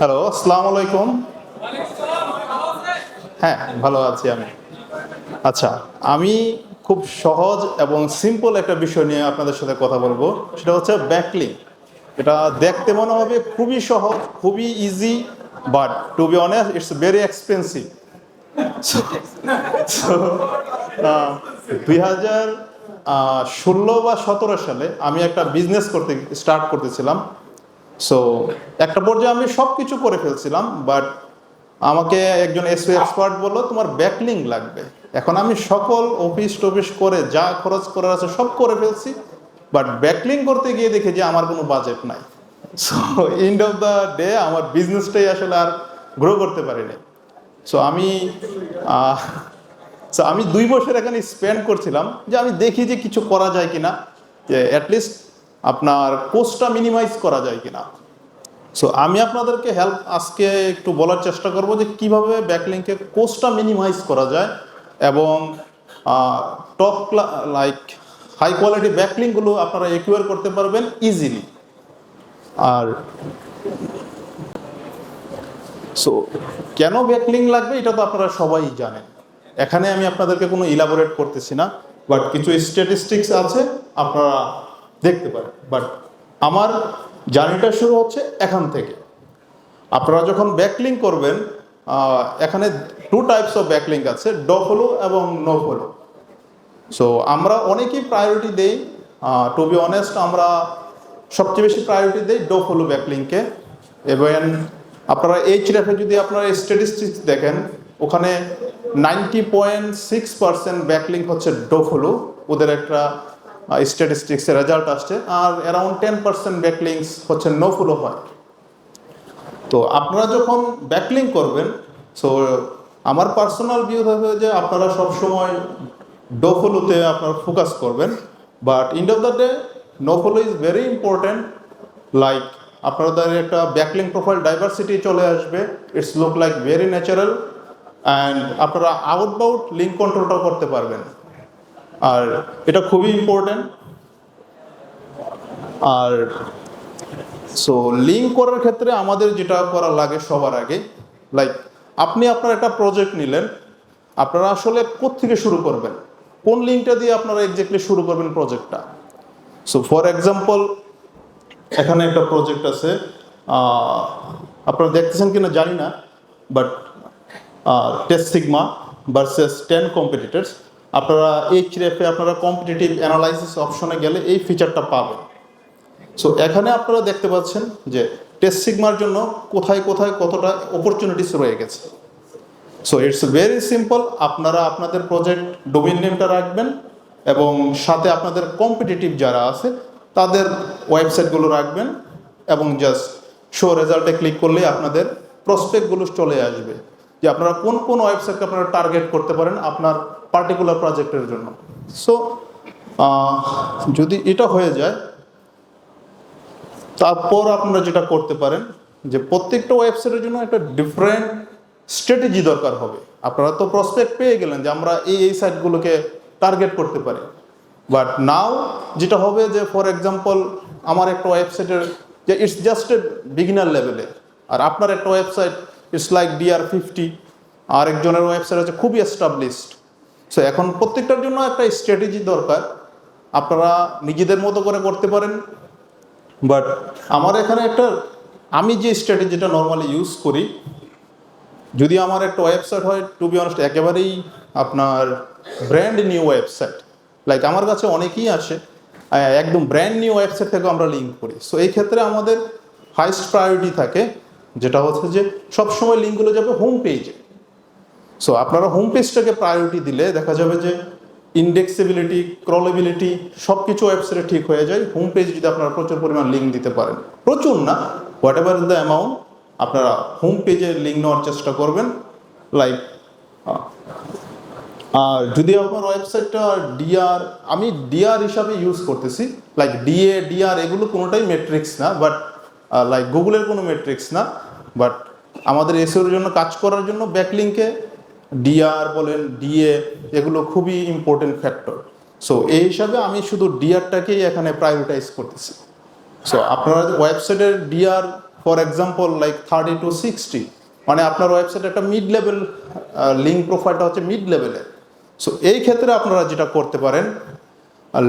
Hello, আসসালামু আলাইকুম। হ্যাঁ, ভালো আছি আমি। আচ্ছা, আমি খুব সহজ এবং সিম্পল একটা বিষয় নিয়ে আপনাদের সাথে কথা বলবো। সেটা হচ্ছে ব্যাকলিঙ্ক। এটা দেখতে মনে হবে খুবই সহজ, খুবই easy, but to be honest it's very expensive. So 2016 বা 17 সালে আমি একটা বিজনেস স্টার্ট করতেছিলাম। সো একটা পর্যায়ে আমি সব কিছু করে ফেলছিলাম, বাট আমাকে একজন এসইও এক্সপার্ট বললো তোমার ব্যাকলিঙ্ক লাগবে। এখন আমি সকল অফিস টফিস করে যা খরচ করার আছে সব করে ফেলছি, বাট ব্যাকলিঙ্ক করতে গিয়ে দেখি যে আমার কোনো বাজেট নাই। So and of the day আমার বিজনেসটাই আসলে আর গ্রো করতে পারিনি। সো আমি আহ, সো আমি 2 বছর এখানে স্পেন্ড করছিলাম যে আমি দেখি যে কিছু করা যায় কিনা, যে অ্যাটলিস্ট আপনার কোস্টটা মিনিমাইজ করা যায় কিনা। সো আমি আপনাদেরকে আজকে একটু বলার চেষ্টা করব যে কিভাবে ব্যাকলিঙ্কের কোস্টটা মিনিমাইজ করা যায় এবং টপ লাইক হাই কোয়ালিটি ব্যাকলিঙ্কগুলো আপনারা একুয়ার করতে পারবেন ইজিলি। আর সো কেন ব্যাকলিঙ্ক লাগবে এটা তো আপনারা সবাই জানেন, এখানে আমি আপনাদেরকে কোনো ইলাবোরেট করতেছি না, বাট কিছু স্ট্যাটিস্টিক্স আছে আপনারা দেখতে পারেন। বাট আমার জার্নিটা শুরু হচ্ছে এখান থেকে। আপনারা যখন ব্যাকলিঙ্ক করবেন, এখানে 2 টাইপস অফ ব্যাকলিঙ্ক আছে, ড ফলো এবং নো ফলো। সো আমরা অনেকেই প্রায়োরিটি দেই, টু বি অনেস্ট আমরা সবচেয়ে বেশি প্রায়োরিটি দেই ড ফলো ব্যাকলিঙ্কে। এবং আপনারা এইচরেফে যদি আপনারা স্ট্যাটিস্টিক্স দেখেন, ওখানে 90.6% ব্যাকলিঙ্ক হচ্ছে ড ফলো, ওদের একটা স্ট্যাটিস্টিক্সের রেজাল্ট আসছে। আর অ্যারাউন্ড 10% ব্যাকলিঙ্কস হচ্ছে নো ফলো হয়। তো আপনারা যখন ব্যাকলিঙ্ক করবেন, সো আমার পার্সোনাল ভিউ থাকবে যে আপনারা সবসময় ড ফলোতে আপনারা ফোকাস করবেন, but end of the day no follow is very important. Like আপনাদের একটা ব্যাকলিঙ্ক প্রোফাইল ডাইভার্সিটি চলে আসবে, it's look like very natural, and আপনারা আউটবাউট লিঙ্ক কন্ট্রোলটাও করতে পারবেন, আর এটা খুবই ইম্পর্ট্যান্ট। আর সো লিঙ্ক করার ক্ষেত্রে আমাদের যেটা করা লাগে সবার আগে, লাইক আপনি আপনার একটা প্রজেক্ট নিলেন, আপনারা আসলে কোত্থেকে শুরু করবেন, কোন লিঙ্কটা দিয়ে আপনারা এক্স্যাক্টলি শুরু করবেন প্রজেক্টটা। সো ফর এক্সাম্পল এখানে একটা প্রজেক্ট আছে, আপনারা দেখতেছেন কিনা জানি না, but test sigma versus 10 competitors. আপনারা এইচরেফে আপনারা কম্পিটিটিভ অ্যানালাইসিস অপশনে গেলে এই ফিচারটা পাবেন। সো এখানে আপনারা দেখতে পাচ্ছেন যে টেস্ট সিগমার জন্য কোথায় কোথায় কতটা অপরচুনিটিস রয়ে গেছে। সো ইটস ভেরি সিম্পল, আপনারা আপনাদের প্রজেক্ট ডোমেইন নেমটা রাখবেন এবং সাথে আপনাদের কম্পিটিটিভ যারা আছে তাদের ওয়েবসাইটগুলো রাখবেন এবং জাস্ট শো রেজাল্টে ক্লিক করলে আপনাদের প্রসপেক্টগুলো চলে আসবে যে আপনারা কোন কোন ওয়েবসাইটকে আপনারা টার্গেট করতে পারেন আপনার পার্টিকুলার প্রজেক্টের জন্য। সো যদি এটা হয়ে যায়, তারপর আপনারা যেটা করতে পারেন যে প্রত্যেকটা ওয়েবসাইটের জন্য একটা ডিফারেন্ট স্ট্র্যাটেজি দরকার হবে। আপনারা তো প্রসপেক্ট পেয়ে গেলেন যে আমরা এই সাইটগুলোকে টার্গেট করতে পারি, বাট নাও যেটা হবে যে ফর এক্সাম্পল আমার একটা ওয়েবসাইটের যে ইটস জাস্ট এ বিগিনার লেভেলে, আর আপনার একটা ওয়েবসাইট ইটস লাইক DR50, আর একজনের ওয়েবসাইট হচ্ছে খুবই এস্টাবলিশড। সো এখন প্রত্যেকটার জন্য একটা স্ট্র্যাটেজি দরকার, আপনারা নিজেদের মতো করে করতে পারেন। বাট আমার এখানে আমি যে স্ট্র্যাটেজিটা নর্মালি ইউজ করি, যদি আমার একটা ওয়েবসাইট হয় টু বি অনেস্ট একেবারেই আপনার ব্র্যান্ড নিউ ওয়েবসাইট, লাইক আমার কাছে অনেকেই আসে একদম ব্র্যান্ড নিউ ওয়েবসাইট থেকে আমরা লিঙ্ক করি। সো এই ক্ষেত্রে আমাদের হাইস্ট প্রায়োরিটি থাকে যেটা হচ্ছে যে সবসময় লিঙ্কগুলো যাবে হোম পেজে। সো আপনারা হোম পেজটাকে প্রায়োরিটি দিলে দেখা যাবে যে ইন্ডেক্সেবিলিটি, ক্রলেবিলিটি সব কিছু ওয়েবসাইটে ঠিক হয়ে যায় হোম পেজ যদি আপনারা প্রচুর পরিমাণ লিঙ্ক দিতে পারেন। প্রচুর না, হোয়াট এভার দ্য অ্যামাউন্ট, আপনারা হোম পেজে লিঙ্ক নেওয়ার চেষ্টা করবেন। লাইক আর যদি আপনার ওয়েবসাইটটা আমি ডিআর হিসাবে ইউজ করতেছি, লাইক ডিআর এগুলো কোনোটাই মেট্রিক্স না, বাট লাইক গুগলের কোনো মেট্রিক্স না, বাট আমাদের এসইওর জন্য কাজ করার জন্য ব্যাকলিঙ্কে ডিআর বলেন, ডিএ এগুলো খুবই ইম্পর্টেন্ট ফ্যাক্টর। সো এই হিসাবে আমি শুধু ডিআরটাকেই এখানে প্রায়োরিটাইজ করতেছি। সো আপনারা ওয়েবসাইটের DR for example like 30 to 60, মানে আপনার ওয়েবসাইটে একটা মিড লেভেল লিঙ্ক প্রোফাইলটা হচ্ছে মিড লেভেলের। সো এই ক্ষেত্রে আপনারা যেটা করতে পারেন,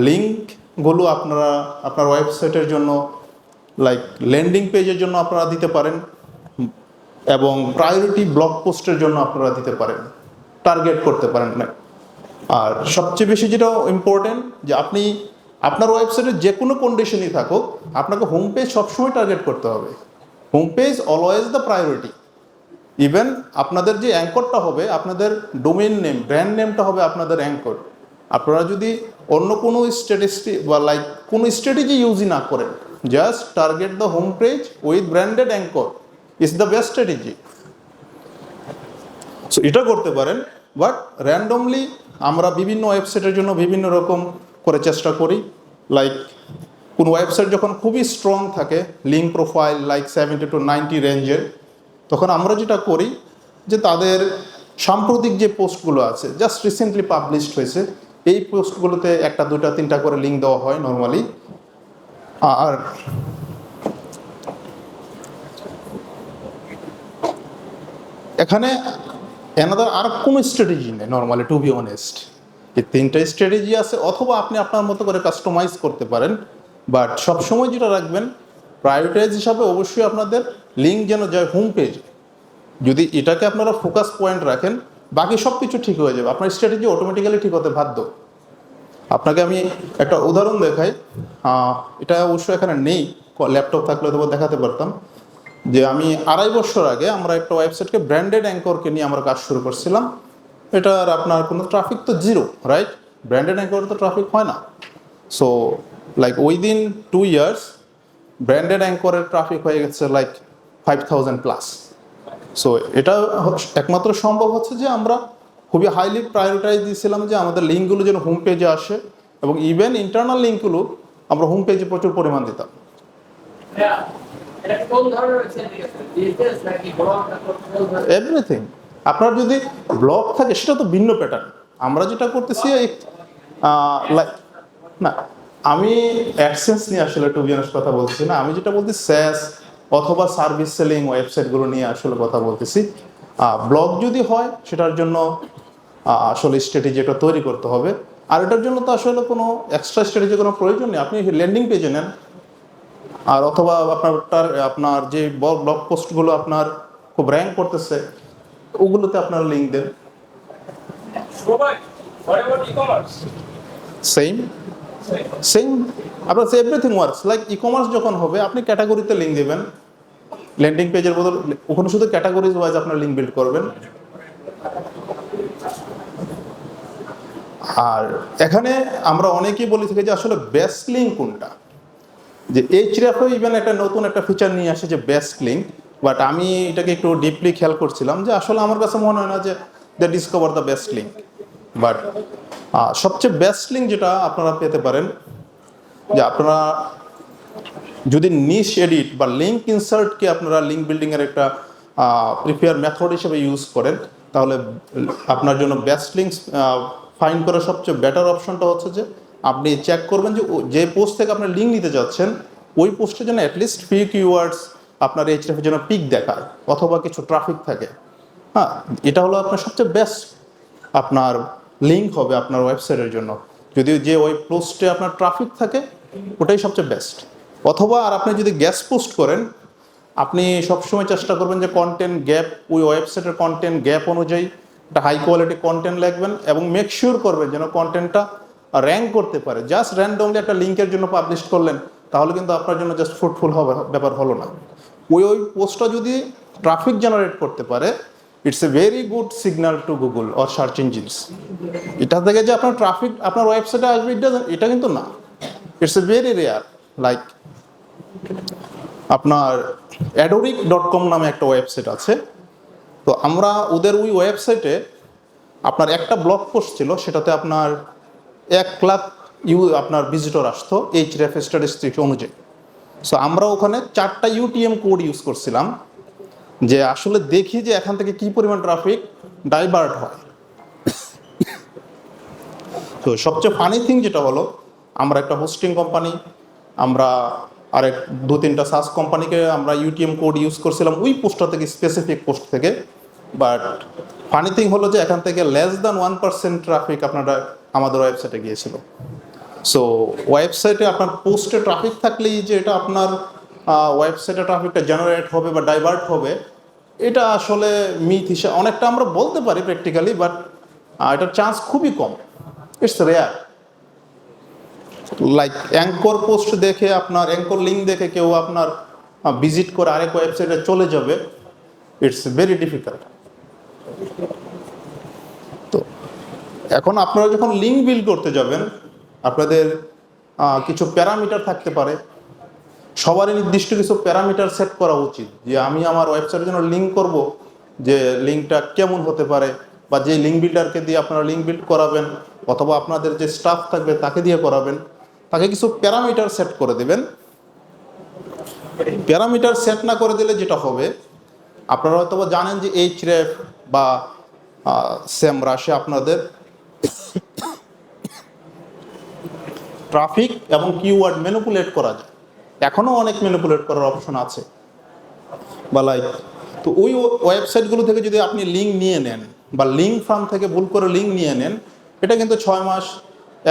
লিঙ্কগুলো আপনারা আপনার ওয়েবসাইটের জন্য লাইক ল্যান্ডিং পেজের জন্য আপনারা দিতে পারেন, এবং প্রায়োরিটি ব্লগ পোস্টের জন্য আপনারা দিতে পারেন, টার্গেট করতে পারেন না। আর সবচেয়ে বেশি যেটা ইম্পর্টেন্ট, যে আপনি আপনার ওয়েবসাইটে যে কোনো কন্ডিশনই থাকুক, আপনাকে হোম পেজ সবসময় টার্গেট করতে হবে। Home page always the priority. Even আপনাদের যে অ্যাঙ্করটা হবে, আপনাদের ডোমেইন নেম, ব্র্যান্ড নেমটা হবে আপনাদের অ্যাঙ্কর। আপনারা যদি অন্য কোনো স্ট্র্যাটেজি বা লাইক কোনো স্ট্র্যাটেজি ইউজই না করেন, just target the home page with branded anchor is the best strategy. So এটা করতে পারেন। বাট র্যান্ডমলি আমরা বিভিন্ন ওয়েবসাইটের জন্য বিভিন্ন রকম করে চেষ্টা করি। লাইক কোন ওয়েবসাইট যখন খুবই স্ট্রং থাকে, লিঙ্ক প্রোফাইল লাইক 70 to 90 রেঞ্জের, তখন আমরা যেটা করি যে তাদের সাম্প্রতিক যে পোস্টগুলো আছে, জাস্ট রিসেন্টলি পাবলিশড হয়েছে, এই পোস্টগুলোতে 1টা 2টা 3টা করে লিঙ্ক দেওয়া হয় নর্মালি। আর এখানে এনাদার আর কোনো স্ট্র্যাটেজি নেই নর্মালি, টু বি অনেস্ট। এই 3টা স্ট্র্যাটেজি আছে, অথবা আপনি আপনার মতো করে কাস্টমাইজ করতে পারেন। বাট সবসময় যেটা রাখবেন, প্রায়োরিটাইজ হিসাবে অবশ্যই আপনাদের লিঙ্ক যেন যায় হোম পেজে। যদি এটাকে আপনারা ফোকাস পয়েন্ট রাখেন, বাকি সব কিছু ঠিক হয়ে যাবে, আপনার স্ট্র্যাটেজি অটোমেটিক্যালি ঠিক হতে বাধ্য। আপনাকে আমি একটা উদাহরণ দেখাই, এটা অবশ্যই এখানে নেই, ল্যাপটপ থাকলে হয়তো দেখাতে পারতাম। যে আমি 2.5 বছর আগে আমরা একটা ওয়েবসাইটকে ব্র্যান্ডেড অ্যাঙ্করকে নিয়ে আমরা কাজ শুরু করছিলাম। এটার আপনার কোনো ট্রাফিক তো জিরো, রাইট? ব্র্যান্ডেড অ্যাঙ্করে তো ট্রাফিক হয় না। So like within 2 years branded অ্যাঙ্করের ট্রাফিক হয়ে গেছে লাইক 5000+। সো এটা একমাত্র সম্ভব হচ্ছে যে আমরা খুবই হাইলি প্রায়োরিটাইজ দিয়েছিলাম যে আমাদের লিঙ্কগুলো যেন হোম পেজে আসে, এবং ইভেন ইন্টারনাল লিঙ্কগুলো আমরা হোম পেজে প্রচুর পরিমাণ দিতাম। এভরিথিং। আপনার যদি ব্লগ থাকে সেটা তো ভিন্ন প্যাটার্ন। আমরা যেটা করতেছি লাইক না, আমি অ্যাডসেন্স নিয়ে আসলে টু বি অনেস্ট কথা বলছি না, আমি যেটা বলছি স্যাস অথবা সার্ভিস সেলিং ওয়েবসাইটগুলো নিয়ে আসলে কথা বলতেছি। ব্লগ যদি হয় সেটার জন্য আসলে স্ট্র্যাটেজি একটা তৈরি করতে হবে। আর এটার জন্য তো আসলে কোনো এক্সট্রা স্ট্র্যাটেজি কোনো প্রয়োজন নেই, আপনি ল্যান্ডিং পেজে নেন। আর অথবা আপনার যে ব্লগ পোস্টগুলো আপনার খুব র্যাঙ্ক করতেছে, ওগুলোতে আপনার লিঙ্ক দেন। সেম আপনার everything works like e commerce যখন হবে, আপনি ক্যাটাগরিতে লিঙ্ক দেবেন, ল্যান্ডিং পেজের বদল ওখানে শুধু ক্যাটাগরিজ ওয়াইজ আপনার লিঙ্ক বিল্ড করবেন। আর এখানে আমরা অনেকেই বলে থাকি যে আসলে বেস্ট লিঙ্ক কোনটা, যে এইচআরএফও ইভেন একটা নতুন একটা ফিচার নিয়ে আসে যে বেস্ট লিঙ্ক। বাট আমি এটাকে একটু ডিপলি খেয়াল করছিলাম যে আসলে আমার কাছে মনে হয় না যে they discover the best link. But সবচেয়ে বেস্ট লিঙ্ক যেটা আপনারা পেতে পারেন, যে আপনারা যদি নিশ এডিট বা লিঙ্ক ইনসার্টকে আপনারা লিঙ্ক বিল্ডিংয়ের একটা প্রিফেয়ার মেথড হিসেবে ইউজ করেন, তাহলে আপনার জন্য বেস্ট লিঙ্কস ফাইন্ড করার সবচেয়ে বেটার অপশনটা হচ্ছে যে আপনি চেক করবেন যে পোস্ট থেকে আপনি লিঙ্ক নিতে যাচ্ছেন, ওই পোস্টে যেন অ্যাটলিস্ট ফিউ কিওয়ার্ডস আপনার এইচআরএফের জন্য পিক দেখায়, অথবা কিছু ট্রাফিক থাকে। হ্যাঁ, এটা হলো আপনার সবচেয়ে বেস্ট আপনার লিঙ্ক হবে আপনার ওয়েবসাইটের জন্য। যদি যে ওই পোস্টে আপনার ট্রাফিক থাকে, ওটাই সবচেয়ে বেস্ট। অথবা আর আপনি যদি গ্যাস পোস্ট করেন, আপনি সবসময় চেষ্টা করবেন যে কন্টেন্ট গ্যাপ, ওই ওয়েবসাইটের কন্টেন্ট গ্যাপ অনুযায়ী একটা হাই কোয়ালিটি কন্টেন্ট লিখবেন, এবং মেক শিওর করবেন যেন কন্টেন্টটা র্যাঙ্ক করতে পারে। জাস্ট র্যান্ডমলি একটা লিঙ্কের জন্য পাবলিশ করলেন, তাহলে কিন্তু আপনার জন্য জাস্ট ফ্রুটফুল হবে ব্যাপার হলো না। ওই পোস্টটা যদি ট্রাফিক জেনারেট করতে পারে, it's a very good signal two Google or search engines. এটা থেকে যে আপনার ট্রাফিক আপনার ওয়েবসাইটে আসবে এটা কিন্তু না, it's a very rare. Like আপনার adoric.com নামে একটা ওয়েবসাইট আছে, তো আমরা ওদের ওই ওয়েবসাইটে আপনার একটা ব্লগ পোস্ট ছিল, সেটাতে আপনার 1 লাখ আপনার ভিজিটর আসতো এইচআরএফ স্ট্যাটিস্টিক্স অনুযায়ী। সো আমরা ওখানে 4টা UTM কোড ইউজ করছিলাম, যে আসলে দেখি যে এখান থেকে কি পরিমাণ ট্রাফিক ডাইভার্ট হয়। তো সবচেয়ে ফানি থিং যেটা হলো, আমরা একটা হোস্টিং কোম্পানি, আমরা আরেক 2-3টা সাস কোম্পানিকে আমরা ইউটিএম কোড ইউজ করছিলাম ওই পোস্টটা থেকে, স্পেসিফিক পোস্ট থেকে। বাট ফানি থিং হলো যে এখান থেকে লেস দ্যান 1% ট্রাফিক আপনারা আমাদের ওয়েবসাইটে গিয়েছিল। সো ওয়েবসাইটে আপনার পোস্টে ট্রাফিক থাকলেই যে এটা আপনার ওয়েবসাইটে ট্রাফিকটা জেনারেট হবে বা ডাইভার্ট হবে, এটা আসলে মিথ হিসেবে অনেকটা আমরা বলতে পারি প্র্যাকটিক্যালি, বাট এটার চান্স খুবই কম, it's rare. Like anchor post দেখে আপনার অ্যাঙ্কর লিঙ্ক দেখে কেউ আপনার ভিজিট করে আরেক ওয়েবসাইটে চলে যাবে, ইটস ভেরি ডিফিকাল্ট। তো এখন আপনারা যখন লিঙ্ক বিল্ড করতে যাবেন, আপনাদের কিছু প্যারামিটার থাকতে পারে। সবারই নির্দিষ্ট কিছু প্যারামিটার সেট করা উচিত যে আমি আমার ওয়েবসাইটের জন্য লিঙ্ক করব, যে লিঙ্কটা কেমন হতে পারে, বা যে লিঙ্ক বিল্ডারকে দিয়ে আপনারা লিঙ্ক বিল্ড করাবেন অথবা আপনাদের যে স্টাফ থাকবে তাকে দিয়ে করাবেন, তাকে কিছু প্যারামিটার সেট করে দেবেন। প্যারামিটার সেট না করে দিলে যেটা হবে, আপনারা হয়তো জানেন যে এইচরেফ বা সেমরাশে আপনাদের ট্রাফিক এবং কিওয়ার্ড ম্যানিপুলেট করা যায়। এখনও অনেক ম্যানিপুলেট করার অপশন আছে বা লাইক, তো ওই ওয়েবসাইটগুলো থেকে যদি আপনি লিঙ্ক নিয়ে নেন বা লিঙ্ক ফার্ম থেকে ভুল করে লিঙ্ক নিয়ে নেন, এটা কিন্তু 6 মাস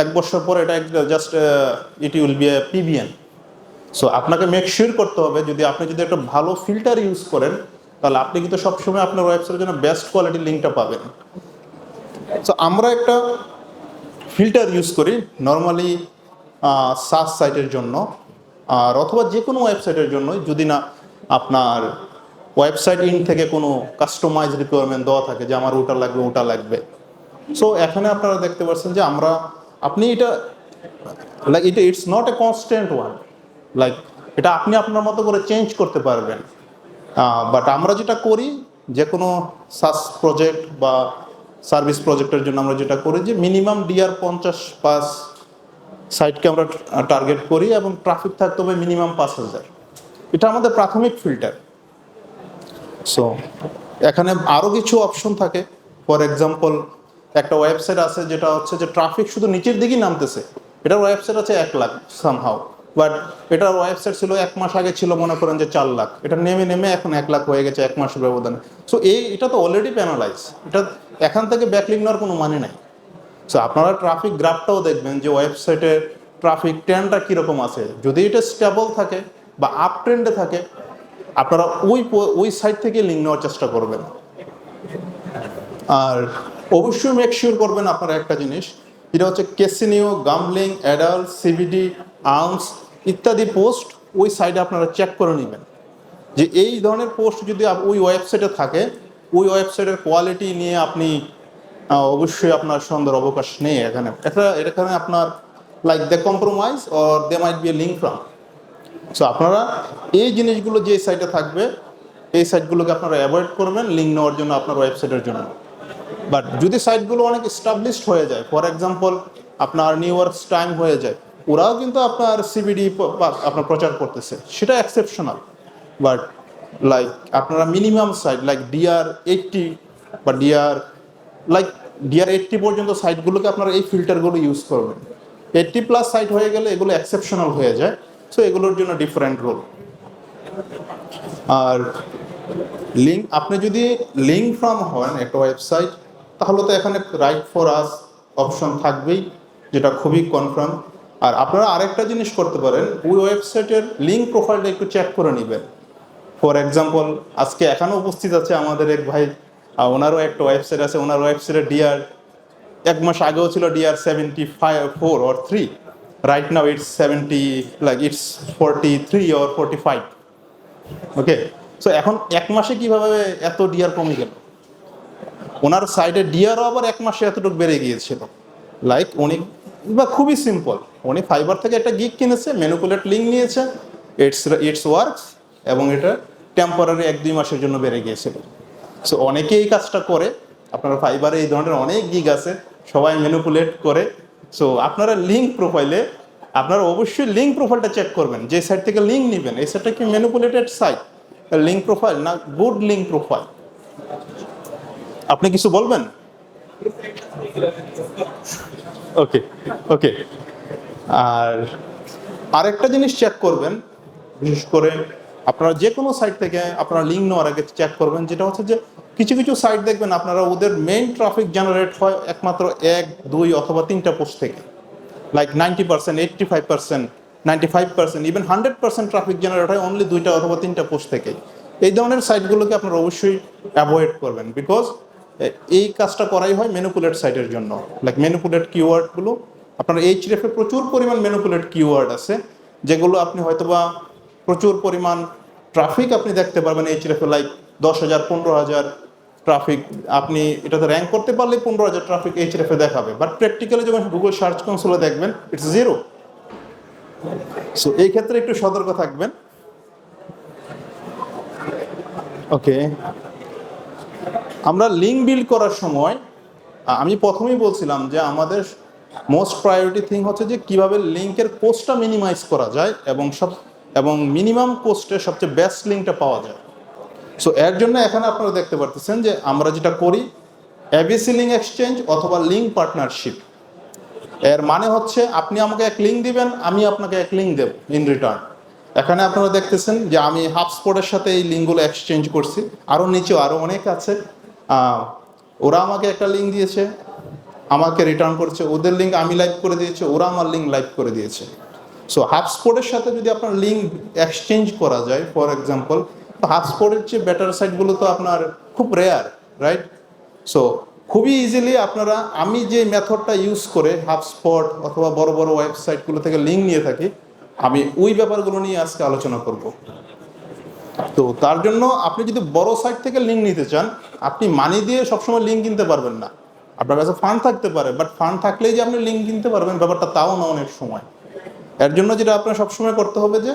1 বছর পরে এটা just it will B A PBN. So আপনাকে মেক শিওর করতে হবে, আপনি যদি একটা ভালো ফিল্টার ইউজ করেন, তাহলে আপনি কিন্তু সবসময় আপনার ওয়েবসাইটের জন্য বেস্ট কোয়ালিটির লিঙ্কটা পাবেন। সো আমরা একটা ফিল্টার ইউজ করি নর্মালি সার্চ সাইটের জন্য, আর অথবা যে কোনো ওয়েবসাইটের জন্য, যদি না আপনার ওয়েবসাইট ইন থেকে কোনো কাস্টমাইজ রিকোয়ারমেন্ট দেওয়া থাকে যে আমার ওটা লাগবে ওটা লাগবে। সো এখানে আপনারা দেখতে পাচ্ছেন যে আপনি এটা like it's not a constant one, like এটা আপনি আপনার মতো করে চেঞ্জ করতে পারবেন। বাট আমরা যেটা করি, যে কোনো সাস প্রজেক্ট বা সার্ভিস প্রজেক্টের জন্য আমরা যেটা করি যে মিনিমাম ডিআর 50+ সাইটকে আমরা টার্গেট করি এবং ট্রাফিক থাকতে হবে মিনিমাম 5000। এটা আমাদের প্রাথমিক ফিল্টার। সো এখানে আরও কিছু অপশন থাকে। ফর এক্সাম্পল, একটা ওয়েবসাইট আছে যেটা হচ্ছে যে ট্রাফিক শুধু নিচের দিকেই নামতেছে, এটার ওয়েবসাইট আছে 1 লাখ সামহাও, বাট এটার ওয়েবসাইট ছিল 1 মাস আগে ছিল মনে করেন যে 4 লাখ, এটা নেমে নেমে এখন 1 লাখ হয়ে গেছে 1 মাসের ব্যবধানে। সো এটা তো অলরেডি প্যানালাইজ, এটা এখান থেকে ব্যাকলিং নেওয়ার কোনো মানে নাই। সো আপনারা ট্রাফিক গ্রাফটাও দেখবেন যে ওয়েবসাইটের ট্রাফিক ট্রেন্ডটা কীরকম আছে। যদি এটা স্টেবল থাকে বা আপ ট্রেন্ডে থাকে, আপনারা ওই সাইট থেকে লিঙ্ক নেওয়ার চেষ্টা করবেন। আর অবশ্যই মেক শিওর করবেন আপনারা একটা জিনিস, এটা হচ্ছে ক্যাসিনো, গাম্বলিং, অ্যাডাল্ট, সিবিডি, আর্মস ইত্যাদি পোস্ট ওই সাইটে আপনারা চেক করে নেবেন যে এই ধরনের পোস্ট যদি ওই ওয়েবসাইটে থাকে, ওই ওয়েবসাইটের কোয়ালিটি নিয়ে আপনি অবশ্যই আপনার সন্দেহের অবকাশ নেই। এখানে আপনার like they compromise or they might be a link from. So আপনারা এই জিনিসগুলো যে সাইটে থাকবে, এই সাইটগুলোকে আপনারা অ্যাভয়েড করবেন লিঙ্ক নেওয়ার জন্য আপনার ওয়েবসাইটের জন্য। বাট যদি সাইটগুলো অনেক এস্টাবলিশড হয়ে যায়, ফর এক্সাম্পল আপনার নিউ ইয়র্ক টাইম হয়ে যায়, ওরাও কিন্তু আপনার সিবিডি আপনার প্রচার করতেছে, সেটা এক্সেপশনাল। বাট লাইক আপনারা মিনিমাম সাইট লাইক DR80 বা DR80 পর্যন্ত সাইটগুলোকে আপনারা এই ফিল্টারগুলো ইউজ করবেন। 80+ সাইট হয়ে গেলে এগুলো এক্সেপশনাল হয়ে যায়। সো এগুলোর জন্য ডিফারেন্ট রোল। আর আপনি যদি লিঙ্ক ফ্রম হন একটা ওয়েবসাইট, তাহলে তো এখানে রাইট ফর আস অপশন থাকবেই, যেটা খুবই কনফার্ম। আর আপনারা আরেকটা জিনিস করতে পারেন, ওই ওয়েবসাইটের লিঙ্ক প্রোফাইলটা একটু চেক করে নেবেন। ফর এক্সাম্পল, আজকে এখানে উপস্থিত আছে আমাদের এক ভাই, ওনারও একটা ওয়েবসাইট আছে, ওনার ওয়েবসাইটের ডিআর 1 মাস আগেও ছিল DR74 or 3, right now it's 43 or 45। Okay, so এখন 1 মাসে কিভাবে এত ডিআর কমে গেল? ওনার সাইডে ডিআরও আবার 1 মাসে এতটুকু বেড়ে গিয়েছিল। লাইক উনি বা খুবই সিম্পল, উনি ফাইবার থেকে একটা গিগ কিনেছে, ম্যানিপুলেট লিঙ্ক নিয়েছে, ইটস ওয়ার্কস, এবং এটা টেম্পোরারি 1-2 মাসের জন্য বেড়ে গিয়েছিল। সো অনেকেই এই কাজটা করে, আপনার ফাইবারে এই ধরনের অনেক গিগ আছে, সবাই ম্যানিপুলেট করে। সো আপনারা লিঙ্ক প্রোফাইলে আপনারা অবশ্যই লিঙ্ক প্রোফাইলটা চেক করবেন, যে সাইট থেকে লিঙ্ক নেবেন এই সাইটটা কি ম্যানিপুলেটেড সাইট, লিঙ্ক প্রোফাইল না গুড লিঙ্ক প্রোফাইল। আপনি কিছু বলবেন? ওকে। আর আরেকটা জিনিস চেক করবেন, বিশেষ করে আপনারা যে কোনো সাইট থেকে আপনারা লিঙ্ক নেওয়ার আগে চেক করবেন, যেটা হচ্ছে যে কিছু কিছু সাইট দেখবেন আপনারা ওদের মেইন ট্রাফিক জেনারেট হয় একমাত্র 1, 2 অথবা 3টা পোস্ট থেকে, লাইক 90%, 85%, 95%, ইভেন 100% ট্রাফিক জেনারেট হয় অনলি 2টা অথবা 3টা পোস্ট থেকে। এই ধরনের সাইটগুলোকে আপনারা অবশ্যই অ্যাভয়েড করবেন, বিকজ এই কাজটা করাই হয় ম্যানিপুলেট সাইটের জন্য। লাইক ম্যানিপুলেট কিওয়ার্ডগুলো আপনার এইচরেফে প্রচুর পরিমাণ ম্যানিপুলেট কিওয়ার্ড আছে, যেগুলো আপনি হয়তোবা প্রচুর পরিমাণ ট্রাফিক আপনি দেখতে পারবেন এইচরেফে, লাইক 10,000, 15,000 ট্রাফিক আপনি এটাতে র্যাঙ্ক করতে পারলে 15,000 ট্রাফিক এইচরেফে দেখাবে, বাট প্র্যাকটিক্যালি যখন গুগল সার্চ কনসোলে দেখবেন ইটস 0। সো এই ক্ষেত্রে একটু সতর্ক থাকবেন। ওকে, আমরা লিঙ্ক বিল্ড করার সময় আমি প্রথমেই বলছিলাম যে আমাদের মোস্ট প্রায়োরিটি থিং হচ্ছে যে কিভাবে লিঙ্কের কোস্টটা মিনিমাইজ করা যায় এবং মিনিমাম কোস্টে সবচেয়ে বেস্ট লিঙ্কটা পাওয়া যায়। সো এর জন্য এখানে আপনারা দেখতে পারতেছেন যে আমরা যেটা করি এবিসি লিঙ্ক এক্সচেঞ্জ অথবা লিঙ্ক পার্টনারশিপ। এর মানে হচ্ছে আপনি আমাকে এক লিঙ্ক দিবেন, আমি আপনাকে এক লিঙ্ক দেব ইন রিটার্ন। এখানে আপনারা দেখতেছেন যে আমি হাবস্পটের সাথে এই লিঙ্কগুলো এক্সচেঞ্জ করছি, আরও নিচেও আরও অনেক আছে। ওরা আমাকে একটা লিঙ্ক দিয়েছে, আমাকে রিটার্ন করছে, ওদের লিঙ্ক আমি লাইভ করে দিয়েছি, ওরা আমার লিঙ্ক লাইভ করে দিয়েছে। সো হাবস্পটের সাথে যদি আপনার লিঙ্ক এক্সচেঞ্জ করা যায়, ফর এক্সাম্পল, হাবস্পটের চেয়ে বেটার সাইটগুলো তো আপনার খুব রেয়ার, রাইট? সো খুবই ইজিলি আপনারা, আমি যে মেথডটা ইউজ করে হাবস্পট অথবা বড় বড় ওয়েবসাইটগুলো থেকে লিঙ্ক নিয়ে থাকি, আমি ওই ব্যাপারগুলো নিয়ে আজকে আলোচনা করব। তো তার জন্য আপনি যদি বড় সাইট থেকে লিঙ্ক নিতে চান, আপনি মানি দিয়ে সবসময় লিঙ্ক কিনতে পারবেন না। আপনার কাছে ফান্ড থাকতে পারে, বাট ফান্ড থাকলেই যে আপনি লিঙ্ক কিনতে পারবেন ব্যাপারটা তাও না অনেক সময়। এর জন্য যেটা আপনার সবসময় করতে হবে যে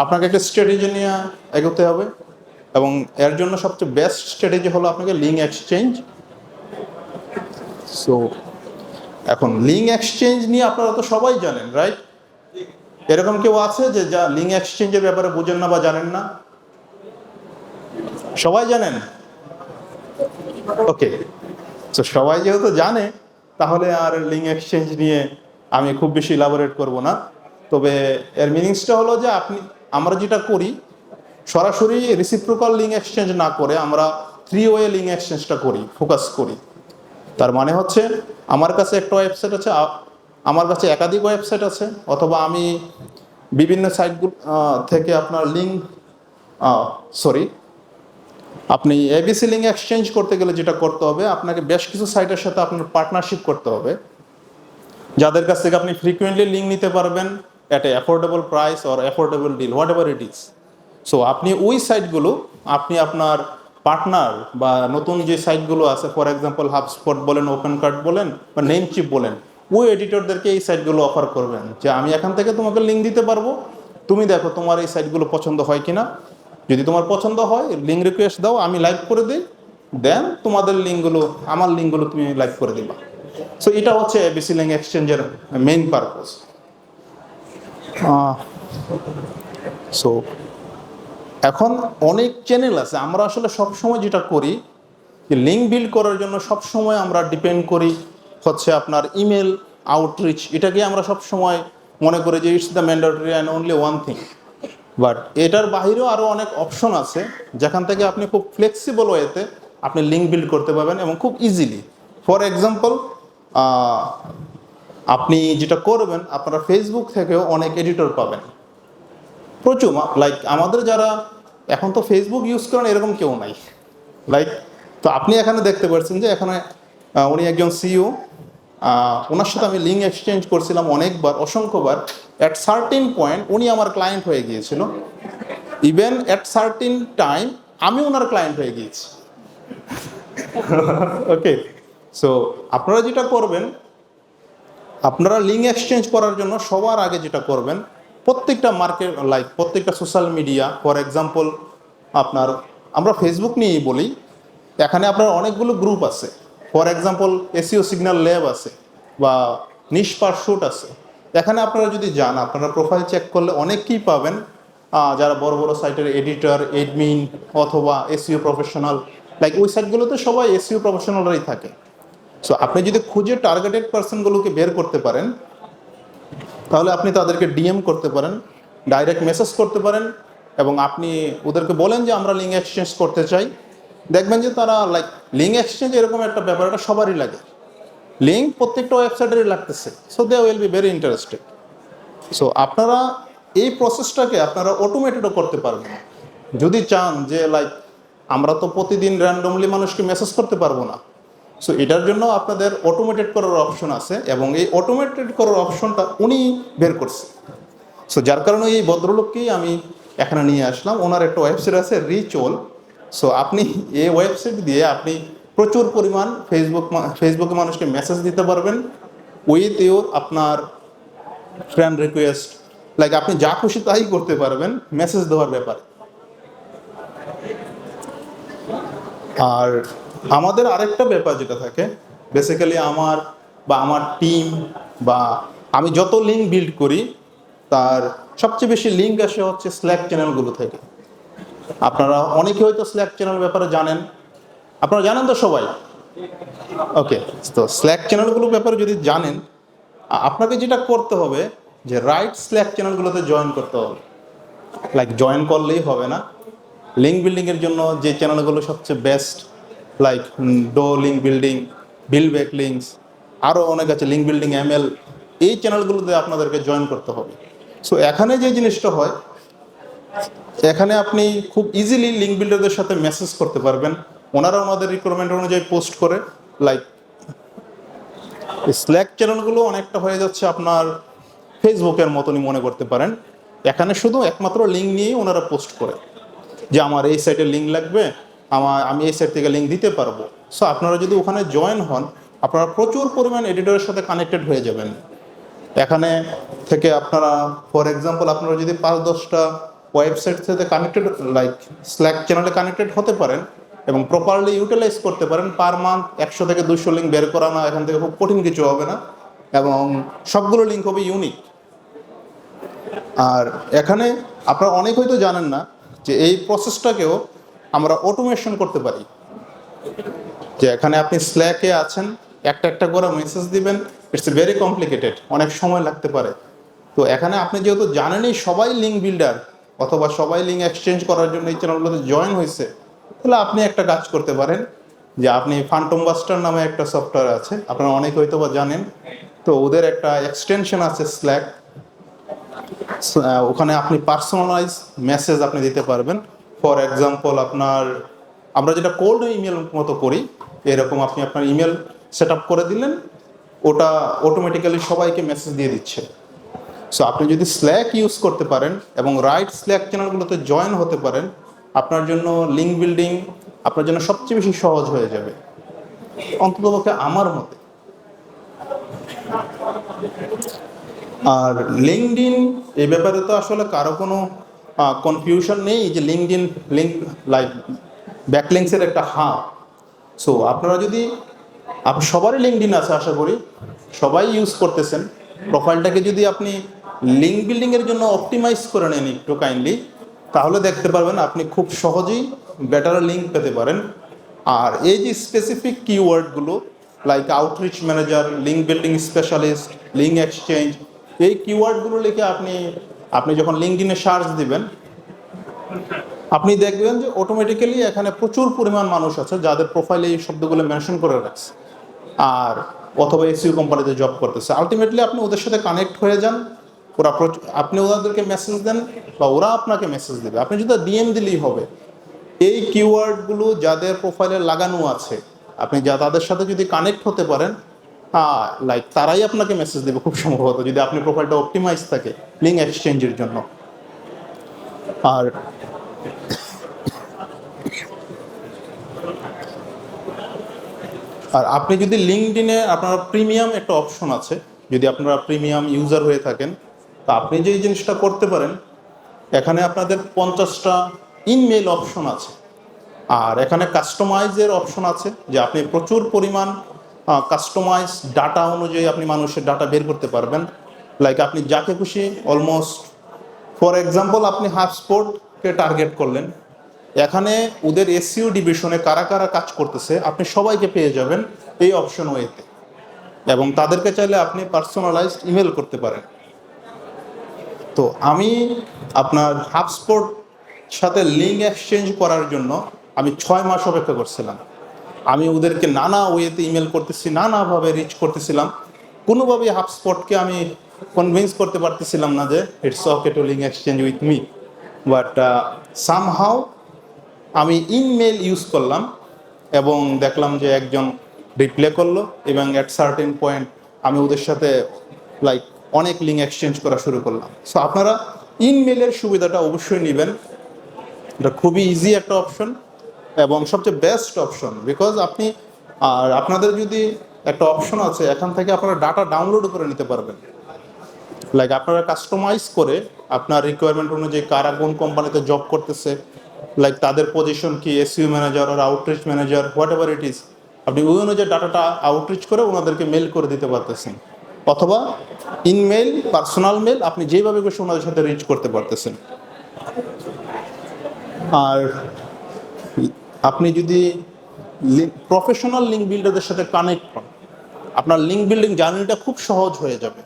আপনাকে একটা স্ট্র্যাটেজি নিয়ে এগোতে হবে, এবং এর জন্য সবচেয়ে বেস্ট স্ট্র্যাটেজি হলো আপনাকে লিঙ্ক এক্সচেঞ্জ। সো এখন লিঙ্ক এক্সচেঞ্জ নিয়ে আপনারা তো সবাই জানেন, রাইট? এরকম কেউ আছে যে যা লিঙ্ক এক্সচেঞ্জের ব্যাপারে বুঝেন না বা জানেন না? সবাই জানেন? ওকে, তো সবাই যেহেতু জানে, তাহলে আর লিঙ্ক এক্সচেঞ্জ নিয়ে আমি খুব বেশি ইলাবোরেট করব না। তবে এর মিনিংসটা হলো যে আমরা যেটা করি সরাসরি রিসিপ্রোকাল লিঙ্ক এক্সচেঞ্জ না করে আমরা 3 ওয়ে লিঙ্ক এক্সচেঞ্জটা করি, ফোকাস করি। তার মানে হচ্ছে আমার কাছে একটা ওয়েবসাইট আছে, আমার কাছে একাধিক ওয়েবসাইট আছে, অথবা আমি বিভিন্ন সাইটগুলো থেকে আপনার লিঙ্ক আপনি এবিসি লিঙ্ক এক্সচেঞ্জ করতে গেলে যেটা করতে হবে, আপনাকে বেশ কিছু সাইটের সাথে আপনার পার্টনারশিপ করতে হবে, যাদের কাছ থেকে আপনি ফ্রিকুয়েন্টলি লিঙ্ক নিতে পারবেন at a affordable price or affordable deal, whatever it is. So আপনি ওই সাইটগুলো আপনি আপনার পার্টনার বা নতুন যে সাইটগুলো আছে, ফর এক্সাম্পল হাবস্পট বলেন, ওপেন কার্ট বলেন বা নেমচিপ বলেন, ওই এডিটরদেরকে এই সাইটগুলো অফার করবেন যে আমি এখান থেকে তোমাকে লিঙ্ক দিতে পারবো, তুমি দেখো তোমার এই সাইটগুলো পছন্দ হয় কিনা। যদি তোমার পছন্দ হয় লিঙ্ক রিকোয়েস্ট দাও, আমি লাইভ করে দিই, দেন তোমাদের লিঙ্কগুলো, আমার লিঙ্কগুলো তুমি লাইভ করে দিবা। সো এটা হচ্ছে এবিসি লিঙ্ক এক্সচেঞ্জের মেইন পারপোজ। সো এখন অনেক চ্যানেল আছে, আমরা আসলে সবসময় যেটা করি যে লিঙ্ক বিল্ড করার জন্য সবসময় আমরা ডিপেন্ড করি হচ্ছে আপনার ইমেল আউটরিচ। এটাকে আমরা সবসময় মনে করি যে it's the mandatory and only one thing, but এটার বাহিরেও আরও অনেক অপশন আছে যেখান থেকে আপনি খুব ফ্লেক্সিবল ওয়েতে আপনি লিঙ্ক বিল্ড করতে পারবেন এবং খুব ইজিলি। ফর এক্সাম্পল, আপনি যেটা করবেন, আপনারা ফেসবুক থেকেও অনেক এডিটর পাবেন প্রচুর। লাইক আমাদের যারা এখন তো ফেসবুক ইউজ করেন এরকম কেউ নাই, লাইক তো আপনি এখানে দেখতে পাচ্ছেন যে এখানে উনি একজন সিইও, ওনার সাথে আমি লিঙ্ক এক্সচেঞ্জ করছিলাম অনেকবার, অসংখ্যবার। অ্যাট সার্টিন পয়েন্ট উনি আমার ক্লায়েন্ট হয়ে গিয়েছিল, ইভেন অ্যাট সার্টিন টাইম আমি ওনার ক্লায়েন্ট হয়ে গিয়েছি। ওকে, সো আপনারা যেটা করবেন, আপনারা লিঙ্ক এক্সচেঞ্জ করার জন্য সবার আগে যেটা করবেন, প্রত্যেকটা মার্কেট, লাইক প্রত্যেকটা সোশ্যাল মিডিয়া, ফর এক্সাম্পল আপনার আমরা ফেসবুক নিয়েই বলি, এখানে আপনার অনেকগুলো গ্রুপ আছে। For example SEO signal lab আছে বা নিশ পারস্যুট আছে। এখানে আপনারা যদি যান, আপনারা প্রোফাইল চেক করলে অনেককেই পাবেন যারা বড় বড় সাইটের এডিটর, এডমিন অথবা এসইও প্রফেশনাল। লাইক ওই সাইটগুলোতে সবাই এসইও প্রফেশনালরাই থাকে। সো আপনি যদি খুঁজে টার্গেটেড পার্সনগুলোকে বের করতে পারেন, তাহলে আপনি তাদেরকে ডিএম করতে পারেন ডাইরেক্ট মেসেজ করতে পারেন এবং আপনি ওদেরকে বলেন যে আমরা লিঙ্ক এক্সচেঞ্জ করতে চাই। দেখবেন যে তারা লাইক লিঙ্ক এক্সচেঞ্জ এরকম একটা ব্যাপার, এটা সবারই লাগে, লিঙ্ক প্রত্যেকটা ওয়েবসাইটেরই লাগতেছে, so they will be very interested. So আপনারা এই প্রসেসটাকে আপনারা অটোমেটেডও করতে পারবেন যদি চান যে লাইক আমরা তো প্রতিদিন র্যান্ডমলি মানুষকে মেসেজ করতে পারবো না। সো এটার জন্য আপনাদের অটোমেটেড করার অপশন আছে এবং এই অটোমেটেড করার অপশনটা উনি বের করছে। সো যার কারণে এই ভদ্রলোককেই আমি এখানে নিয়ে আসলাম। ওনার একটা ওয়েবসাইট আছে রিচল। সো আপনি এই ওয়েবসাইট দিয়ে আপনি প্রচুর পরিমাণ ফেসবুকে মানুষকে মেসেজ দিতে পারবেন উইথ ইউর আপনার ফ্রেন্ড রিকোয়েস্ট, লাইক আপনি যা খুশি তাই করতে পারবেন মেসেজ দেওয়ার ব্যাপারে। আর আমাদের আরেকটা ব্যাপার যেটা থাকে বেসিক্যালি আমার টিম বা আমি যত লিঙ্ক বিল্ড করি তার সবচেয়ে বেশি লিঙ্ক আসে হচ্ছে স্ল্যাক চ্যানেলগুলো থেকে। আপনারা অনেকে হয়তো স্ল্যাক চ্যানেল ব্যাপারে জানেন, আপনারা জানেন তো সবাই? ওকে, তো স্ল্যাক চ্যানেলগুলোর ব্যাপারে যদি জানেন, আপনাকে যেটা করতে হবে যে রাইট স্ল্যাক চ্যানেলগুলোতে জয়েন করতে হবে। লাইক জয়েন করলেই হবে না, লিঙ্ক বিল্ডিংয়ের জন্য যে চ্যানেলগুলো সবচেয়ে best, like do link building, build backlinks, আরও অনেক আছে, লিঙ্ক বিল্ডিং এমএল, এই চ্যানেলগুলোতে আপনাদেরকে জয়েন করতে হবে। সো এখানে যে জিনিসটা হয়, এখানে আপনি খুব ইজিলি লিঙ্ক বিল্ডারদের সাথে মেসেজ করতে পারবেন, ওনারা ওনাদের রিকোয়ারমেন্ট অনুযায়ী পোস্ট করে। লাইক স্ল্যাক চ্যানেলগুলো অনেকটা হয়ে যাচ্ছে আপনার ফেসবুকের মতনই মনে করতে পারেন। এখানে শুধু একমাত্র লিঙ্ক নিয়েই ওনারা পোস্ট করে যে আমার এই সাইটের লিঙ্ক লাগবে, আমি এই সাইট থেকে লিঙ্ক দিতে পারবো। সো আপনারা যদি ওখানে জয়েন হন, আপনারা প্রচুর পরিমাণ এডিটরের সাথে কানেক্টেড হয়ে যাবেন। এখানে থেকে আপনারা ফর এক্সাম্পল আপনারা যদি 5-10টা ওয়েবসাইট সাথে কানেক্টেড, লাইক স্ল্যাক চ্যানেলে কানেক্টেড হতে পারেন এবং প্রপারলি ইউটিলাইজ করতে পারেন, পার মান্থ 100 থেকে 200 লিঙ্ক বের করা না এখান থেকে খুব কঠিন কিছু হবে না এবং সবগুলো লিঙ্ক হবে ইউনিক। আর এখানে আপনারা অনেক হয়তো জানেন না যে এই প্রসেসটাকেও আমরা অটোমেশন করতে পারি। যে এখানে আপনি স্ল্যাকে আছেন, একটা একটা করে মেসেজ দিবেন, ইটস ভেরি কমপ্লিকেটেড, অনেক সময় লাগতে পারে। তো এখানে আপনি যেহেতু জানেনই সবাই লিঙ্ক বিল্ডার অথবা সবাই লিঙ্ক এক্সচেঞ্জ করার জন্য এই চ্যানেলগুলোতে জয়েন হয়েছে, তাহলে আপনি একটা কাজ করতে পারেন যে আপনি ফান্টম বাস্টার নামে একটা সফটওয়্যার আছে, আপনারা অনেক হয়তো বা জানেন। তো ওদের একটা এক্সটেনশন আছে স্ল্যাক, ওখানে আপনি পার্সোনালাইজ মেসেজ আপনি দিতে পারবেন। ফর এক্সাম্পল আমরা যেটা কোল্ড ইমেল মতো করি, এরকম আপনি আপনার ইমেল সেট আপ করে দিলেন, ওটা অটোমেটিক্যালি সবাইকে মেসেজ দিয়ে দিচ্ছে। সো আপনি যদি স্ল্যাক ইউজ করতে পারেন এবং রাইট স্ল্যাক চ্যানেলগুলোতে জয়েন হতে পারেন, আপনার জন্য লিঙ্ক বিল্ডিং আপনার জন্য সবচেয়ে বেশি সহজ হয়ে যাবে, অন্ততপক্ষে আমার মতে। আর লিঙ্কডইন এই ব্যাপারে তো আসলে কারো কোনো কনফিউশন নেই যে লিঙ্কডইন লাইক ব্যাকলিংসের একটা হাব। সো আপনারা যদি সবারই লিঙ্কডইন আছে, আশা করি সবাই ইউজ করতেছেন, প্রোফাইলটাকে যদি আপনি লিঙ্ক বিল্ডিংয়ের জন্য অপটিমাইজ করে নেন একটু কাইন্ডলি, তাহলে দেখতে পারবেন আপনি খুব সহজেই বেটার লিঙ্ক পেতে পারেন। আর এই যে স্পেসিফিক কিওয়ার্ডগুলো like outreach manager, link building specialist, link exchange, এই কিওয়ার্ডগুলো লিখে আপনি যখন লিঙ্কডইনে সার্চ দিবেন, আপনি দেখবেন যে অটোমেটিক্যালি এখানে প্রচুর পরিমাণ মানুষ আছে যাদের প্রোফাইলে এই শব্দগুলো মেনশন করে রাখছে, আর অথবা এসইও কোম্পানিতে জব করতেছে। আলটিমেটলি আপনি ওদের সাথে কানেক্ট হয়ে যান, আপনি ওদেরকে মেসেজ দেন বা ওরা আপনাকে মেসেজ দেবে, আপনি যদি ডিএম দিলেই হবে। এই কিওয়ার্ডগুলো যাদের প্রোফাইলে লাগানো আছে, আপনি তাদের সাথে যদি কানেক্ট হতে পারেন, লাইক তারাই আপনাকে মেসেজ দেবে খুব সম্ভবত, যদি আপনি প্রোফাইলটা অপটিমাইজ থাকে লিঙ্ক এক্সচেঞ্জের জন্য। আর আপনি যদি লিঙ্কডইনে আপনার প্রিমিয়াম একটা অপশন আছে, যদি আপনারা প্রিমিয়াম ইউজার হয়ে থাকেন, তা আপনি যে জিনিসটা করতে পারেন, এখানে আপনাদের 50টা ইমেল অপশন আছে, আর এখানে কাস্টমাইজের অপশন আছে যে আপনি প্রচুর পরিমাণ কাস্টমাইজ ডাটা অনুযায়ী আপনি মানুষের ডাটা বের করতে পারবেন। লাইক আপনি যাকে খুশি অলমোস্ট, ফর এক্সাম্পল আপনি হাবস্পটকে টার্গেট করলেন, এখানে ওদের এসইও ডিভিশনে কারা কারা কাজ করতেছে আপনি সবাইকে পেয়ে যাবেন এই অপশন ওয়েতে, এবং তাদেরকে চাইলে আপনি পার্সোনালাইজড ইমেল করতে পারেন। তো আমি আপনার হাবস্পট সাথে লিঙ্ক এক্সচেঞ্জ করার জন্য আমি 6 মাস অপেক্ষা করছিলাম। আমি ওদেরকে নানা ওয়েতে ইমেল করতেছি, নানাভাবে রিচ করতেছিলাম, কোনোভাবেই হাবস্পটকে আমি কনভিন্স করতে পারতেছিলাম না যে it's okay two link exchange with me. But somehow আমি ইমেল ইউজ করলাম এবং দেখলাম যে একজন রিপ্লাই করলো, এবং অ্যাট সার্টেন পয়েন্ট আমি ওদের সাথে লাইক অনেক লিঙ্ক এক্সচেঞ্জ করা শুরু করলাম। সো আপনারা ইমেলের সুবিধাটা অবশ্যই নেবেন, এটা খুবই ইজি একটা অপশন এবং সবচেয়ে বেস্ট অপশন। বিকজ আপনি আর আপনাদের যদি একটা অপশন আছে, এখান থেকে আপনারা ডাটা ডাউনলোড করে নিতে পারবেন। লাইক আপনারা কাস্টমাইজ করে আপনার রিকোয়ারমেন্ট অনুযায়ী কারা কোন কোম্পানিতে জব করতেছে, লাইক তাদের পজিশন কি, এসইউ ম্যানেজার আর outreach manager, whatever it is, আপনি ওই অনুযায়ী ডাটাটা আউটরিচ করে ওনাদেরকে মেল করে দিতে পারতেছেন, অথবা ইনমেল, পার্সোনাল মেল, আপনি যেভাবে খুশি ওনাদের সাথে রিচ করতে পারতেছেন। আর আপনি যদি প্রফেশনাল লিঙ্ক বিল্ডারদের সাথে কানেক্ট হন, আপনার লিঙ্ক বিল্ডিং জার্নিটা খুব সহজ হয়ে যাবে।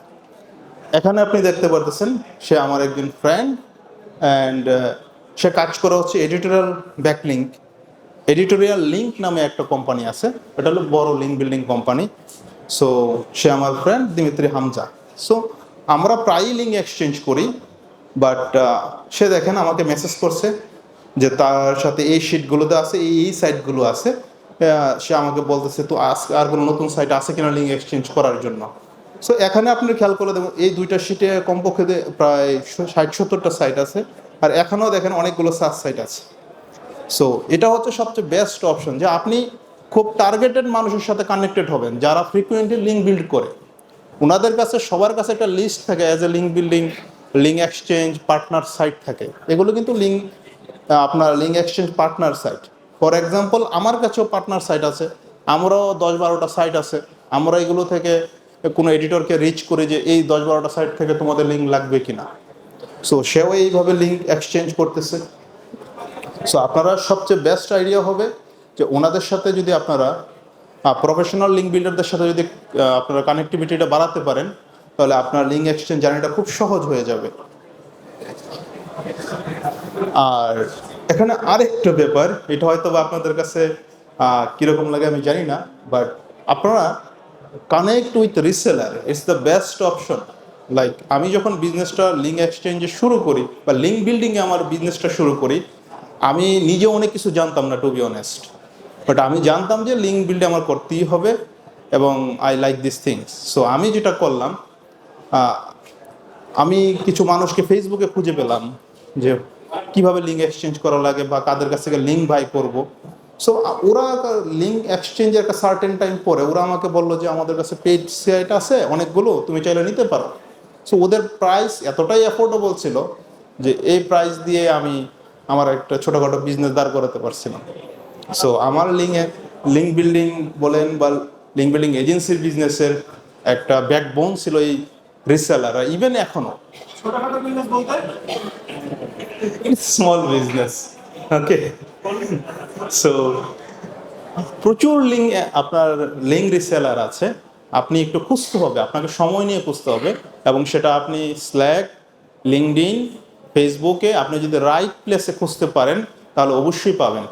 এখানে আপনি দেখতে পারতেছেন সে আমার একজন ফ্রেন্ড, অ্যান্ড সে কাজ করে হচ্ছে এডিটোরিয়াল লিঙ্ক নামে একটা কোম্পানি আছে, এটা হলো বড় লিঙ্ক বিল্ডিং কোম্পানি। সো সে আমার ফ্রেন্ড দিমিত্রি হামজা। সো আমরা প্রায়ই লিঙ্ক এক্সচেঞ্জ করি, বাট সে দেখেন আমাকে মেসেজ করছে যে তার সাথে এই শিটগুলোতে আছে, এই সাইটগুলো আছে। সে আমাকে বলতেছে তো আর কোনো নতুন সাইট আছে কিনা লিঙ্ক এক্সচেঞ্জ করার জন্য। সো এখানে আপনি খেয়াল করে দেখুন, এই দুইটা শিটে কমপক্ষে প্রায় 60-70টা সাইট আছে, আর এখানেও দেখেন অনেকগুলো সার্চ সাইট আছে। সো এটা হচ্ছে সবচেয়ে বেস্ট অপশন, যে আপনি খুব টার্গেটেড মানুষের সাথে কানেক্টেড হবেন যারা ফ্রিকুয়েন্টলি লিঙ্ক বিল্ড করে। ওনাদের কাছে সবার কাছে একটা লিস্ট থাকে as a link building, link exchange partner site থাকে, এগুলো কিন্তু আপনার link exchange partner site. For example আমার কাছেও পার্টনার সাইট আছে, আমরাও 10-12টা সাইট আছে, আমরা এগুলো থেকে কোনো এডিটরকে রিচ করে যে এই 10-12টা সাইট থেকে তোমাদের লিঙ্ক লাগবে কিনা। সো সেও এইভাবে লিঙ্ক এক্সচেঞ্জ করতেছে। সো আপনারা সবচেয়ে বেস্ট আইডিয়া হবে যে ওনাদের সাথে যদি আপনারা প্রফেশনাল লিঙ্ক বিল্ডারদের সাথে যদি আপনারা কানেক্টিভিটিটা বাড়াতে পারেন, তাহলে আপনার লিঙ্ক এক্সচেঞ্জ জার্নিটা খুব সহজ হয়ে যাবে। আর এখানে আরেকটা ব্যাপার, এটা হয়তো বা আপনাদের কাছে কীরকম লাগে আমি জানি না, বাট আপনারা connect with reseller, it's the best option. Like আমি যখন বিজনেসটা লিঙ্ক এক্সচেঞ্জে শুরু করি বা লিঙ্ক বিল্ডিংয়ে আমার বিজনেসটা শুরু করি, আমি নিজে অনেক কিছু জানতাম না, টু বি অনেস্ট। বাট আমি জানতাম যে লিঙ্ক বিল্ড আমার করতেই হবে এবং I like this things. So আমি যেটা করলাম, আমি কিছু মানুষকে ফেসবুকে খুঁজে পেলাম যে কিভাবে লিঙ্ক এক্সচেঞ্জ করা লাগে বা কাদের কাছ থেকে লিঙ্ক বাই করব। সো ওরা লিঙ্ক এক্সচেঞ্জের একটা সার্টেন টাইম পরে ওরা আমাকে বললো যে আমাদের কাছে পেজ সাইট আছে অনেকগুলো, তুমি চাইলে নিতে পারো। সো ওদের প্রাইস এতটাই অ্যাফোর্ডেবল ছিল যে এই প্রাইস দিয়ে আমি আমার একটা ছোটোখাটো বিজনেস দাঁড় করাতে পারছিলাম। সো আমার লিঙ্ক বিল্ডিং বলেন বা লিঙ্ক বিল্ডিং এজেন্সির বিজনেসের একটা ব্যাকবোন ছিল এই রিসেলাররা, ইভেন এখনো ছোটখাটো বিজনেস বলতে স্মল বিজনেস। ওকে, সো প্রচুর আপনার লিঙ্ক রিসেলার আছে, আপনি একটু খুঁজতে হবে, আপনাকে সময় নিয়ে খুঁজতে হবে, এবং সেটা আপনি স্ল্যাক, লিঙ্কডইন, ফেসবুকে আপনি যদি রাইট প্লেসে খুঁজতে পারেন তাহলে অবশ্যই পাবেন।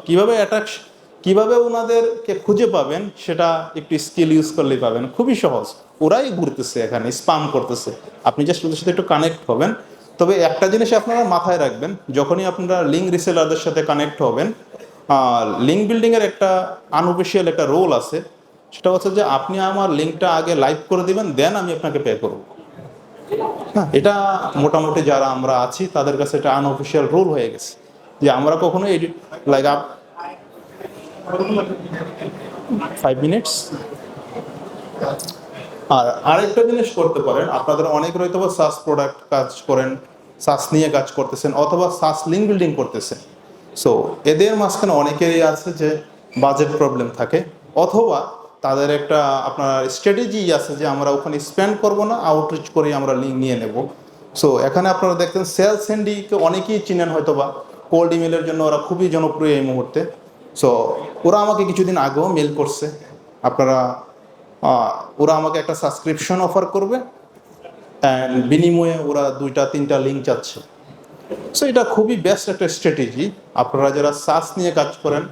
কিভাবে ওনাদেরকে খুঁজে পাবেন সেটা একটু স্কিল ইউজ করলেই পাবেন, খুবই সহজ। ওরাই ঘুরতেছে এখানে, স্পাম করতেছে, আপনি জাস্ট ওদের সাথে একটু কানেক্ট হবেন। তবে একটা জিনিস আপনারা মাথায় রাখবেন, যখনই আপনারা লিঙ্ক রিসেলারদের সাথে কানেক্ট হবেন, লিঙ্ক বিল্ডিংয়ের একটা আনঅফিসিয়াল একটা রোল আছে, সেটা হচ্ছে যে আপনি আমার লিঙ্কটা আগে লাইভ করে দিবেন, দেন আমি আপনাকে পে করব। হ্যাঁ, এটা মোটামুটি যারা আমরা আছি তাদের কাছে এটা আনঅফিসিয়াল রুল হয়ে গেছে যে আমরা কখনো এডিট লাইক 5 মিনিটস। আর আরেকটা জিনিস করতে পারেন, আপনাদের অনেক হয়তো বা সাস প্রোডাক্ট কাজ করেন, সাস নিয়ে কাজ করতেছেন, অথবা সাস লিঙ্ক বিল্ডিং করতেছেন। সো এদের মাঝখানে অনেকেরই আছে যে বাজেট প্রবলেম থাকে, অথবা তাদের একটা আপনার স্ট্র্যাটেজি আছে যে আমরা ওখানে স্পেন্ড করব না, আউটরিচ করে আমরা লিঙ্ক নিয়ে নেব। সো এখানে আপনারা দেখতেন সেলস হ্যান্ডিকে অনেকেই চিনেন হয়তো বা, কোল্ড ইমেলের জন্য ওরা খুবই জনপ্রিয় এই মুহূর্তে। সো ওরা আমাকে কিছুদিন আগেও মেল করছে, ওরা আমাকে একটা সাবস্ক্রিপশন অফার করবে অ্যান্ড বিনিময়ে ওরা 2-3টা লিঙ্ক চাচ্ছে। সো এটা খুবই বেস্ট একটা স্ট্র্যাটেজি। আপনারা যারা সাস নিয়ে কাজ করেন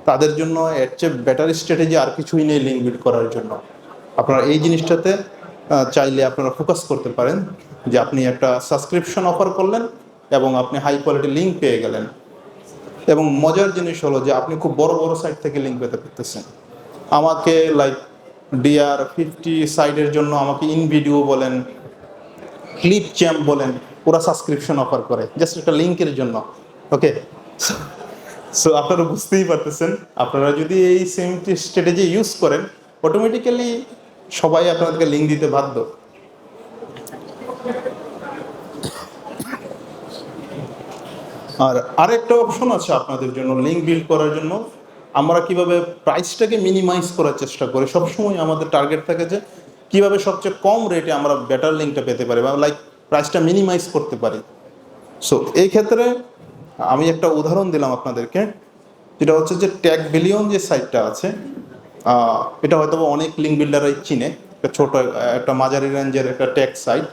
তাদের জন্য এর চেয়ে বেটার স্ট্র্যাটেজি আর কিছুই নেই লিঙ্ক বিল্ড করার জন্য। আপনারা এই জিনিসটাতে চাইলে আপনারা ফোকাস করতে পারেন যে আপনি একটা সাবস্ক্রিপশন অফার করলেন এবং আপনি হাই কোয়ালিটি লিঙ্ক পেয়ে গেলেন। এবং মজার জিনিস হলো যে আপনি খুব বড় বড় সাইট থেকে লিঙ্ক পেতে পারতেছেন। আমাকে লাইক DR50 সাইটের জন্য আমাকে ইনভিডিও বলেন, ক্লিপ চ্যাম্প বলেন, ওরা সাবস্ক্রিপশন অফার করে জাস্ট একটা লিঙ্কের জন্য। ওকে, সো আপনারা বুঝতেই পারতেছেন, আপনারা যদি এই সেম স্ট্র্যাটেজি ইউজ করেন অটোমেটিক্যালি সবাই আপনাদেরকে লিঙ্ক দিতে বাধ্য। আর আরেকটা অপশন আছে আপনাদের জন্য লিঙ্ক বিল্ড করার জন্য। আমরা কিভাবে প্রাইসটাকে মিনিমাইজ করার চেষ্টা করি, সবসময় আমাদের টার্গেট থাকে যে কিভাবে সবচেয়ে কম রেটে আমরা বেটার লিঙ্কটা পেতে পারি বা লাইক প্রাইসটা মিনিমাইজ করতে পারি। সো এই ক্ষেত্রে আমি একটা উদাহরণ দিলাম আপনাদেরকে, যেটা হচ্ছে যে ট্যাগ বিলিয়ন যে সাইটটা আছে, এটা হয়তো অনেক লিঙ্ক বিল্ডারই চিনে, একটা ছোট একটা মাঝারি রেঞ্জের একটা ট্যাগ সাইট।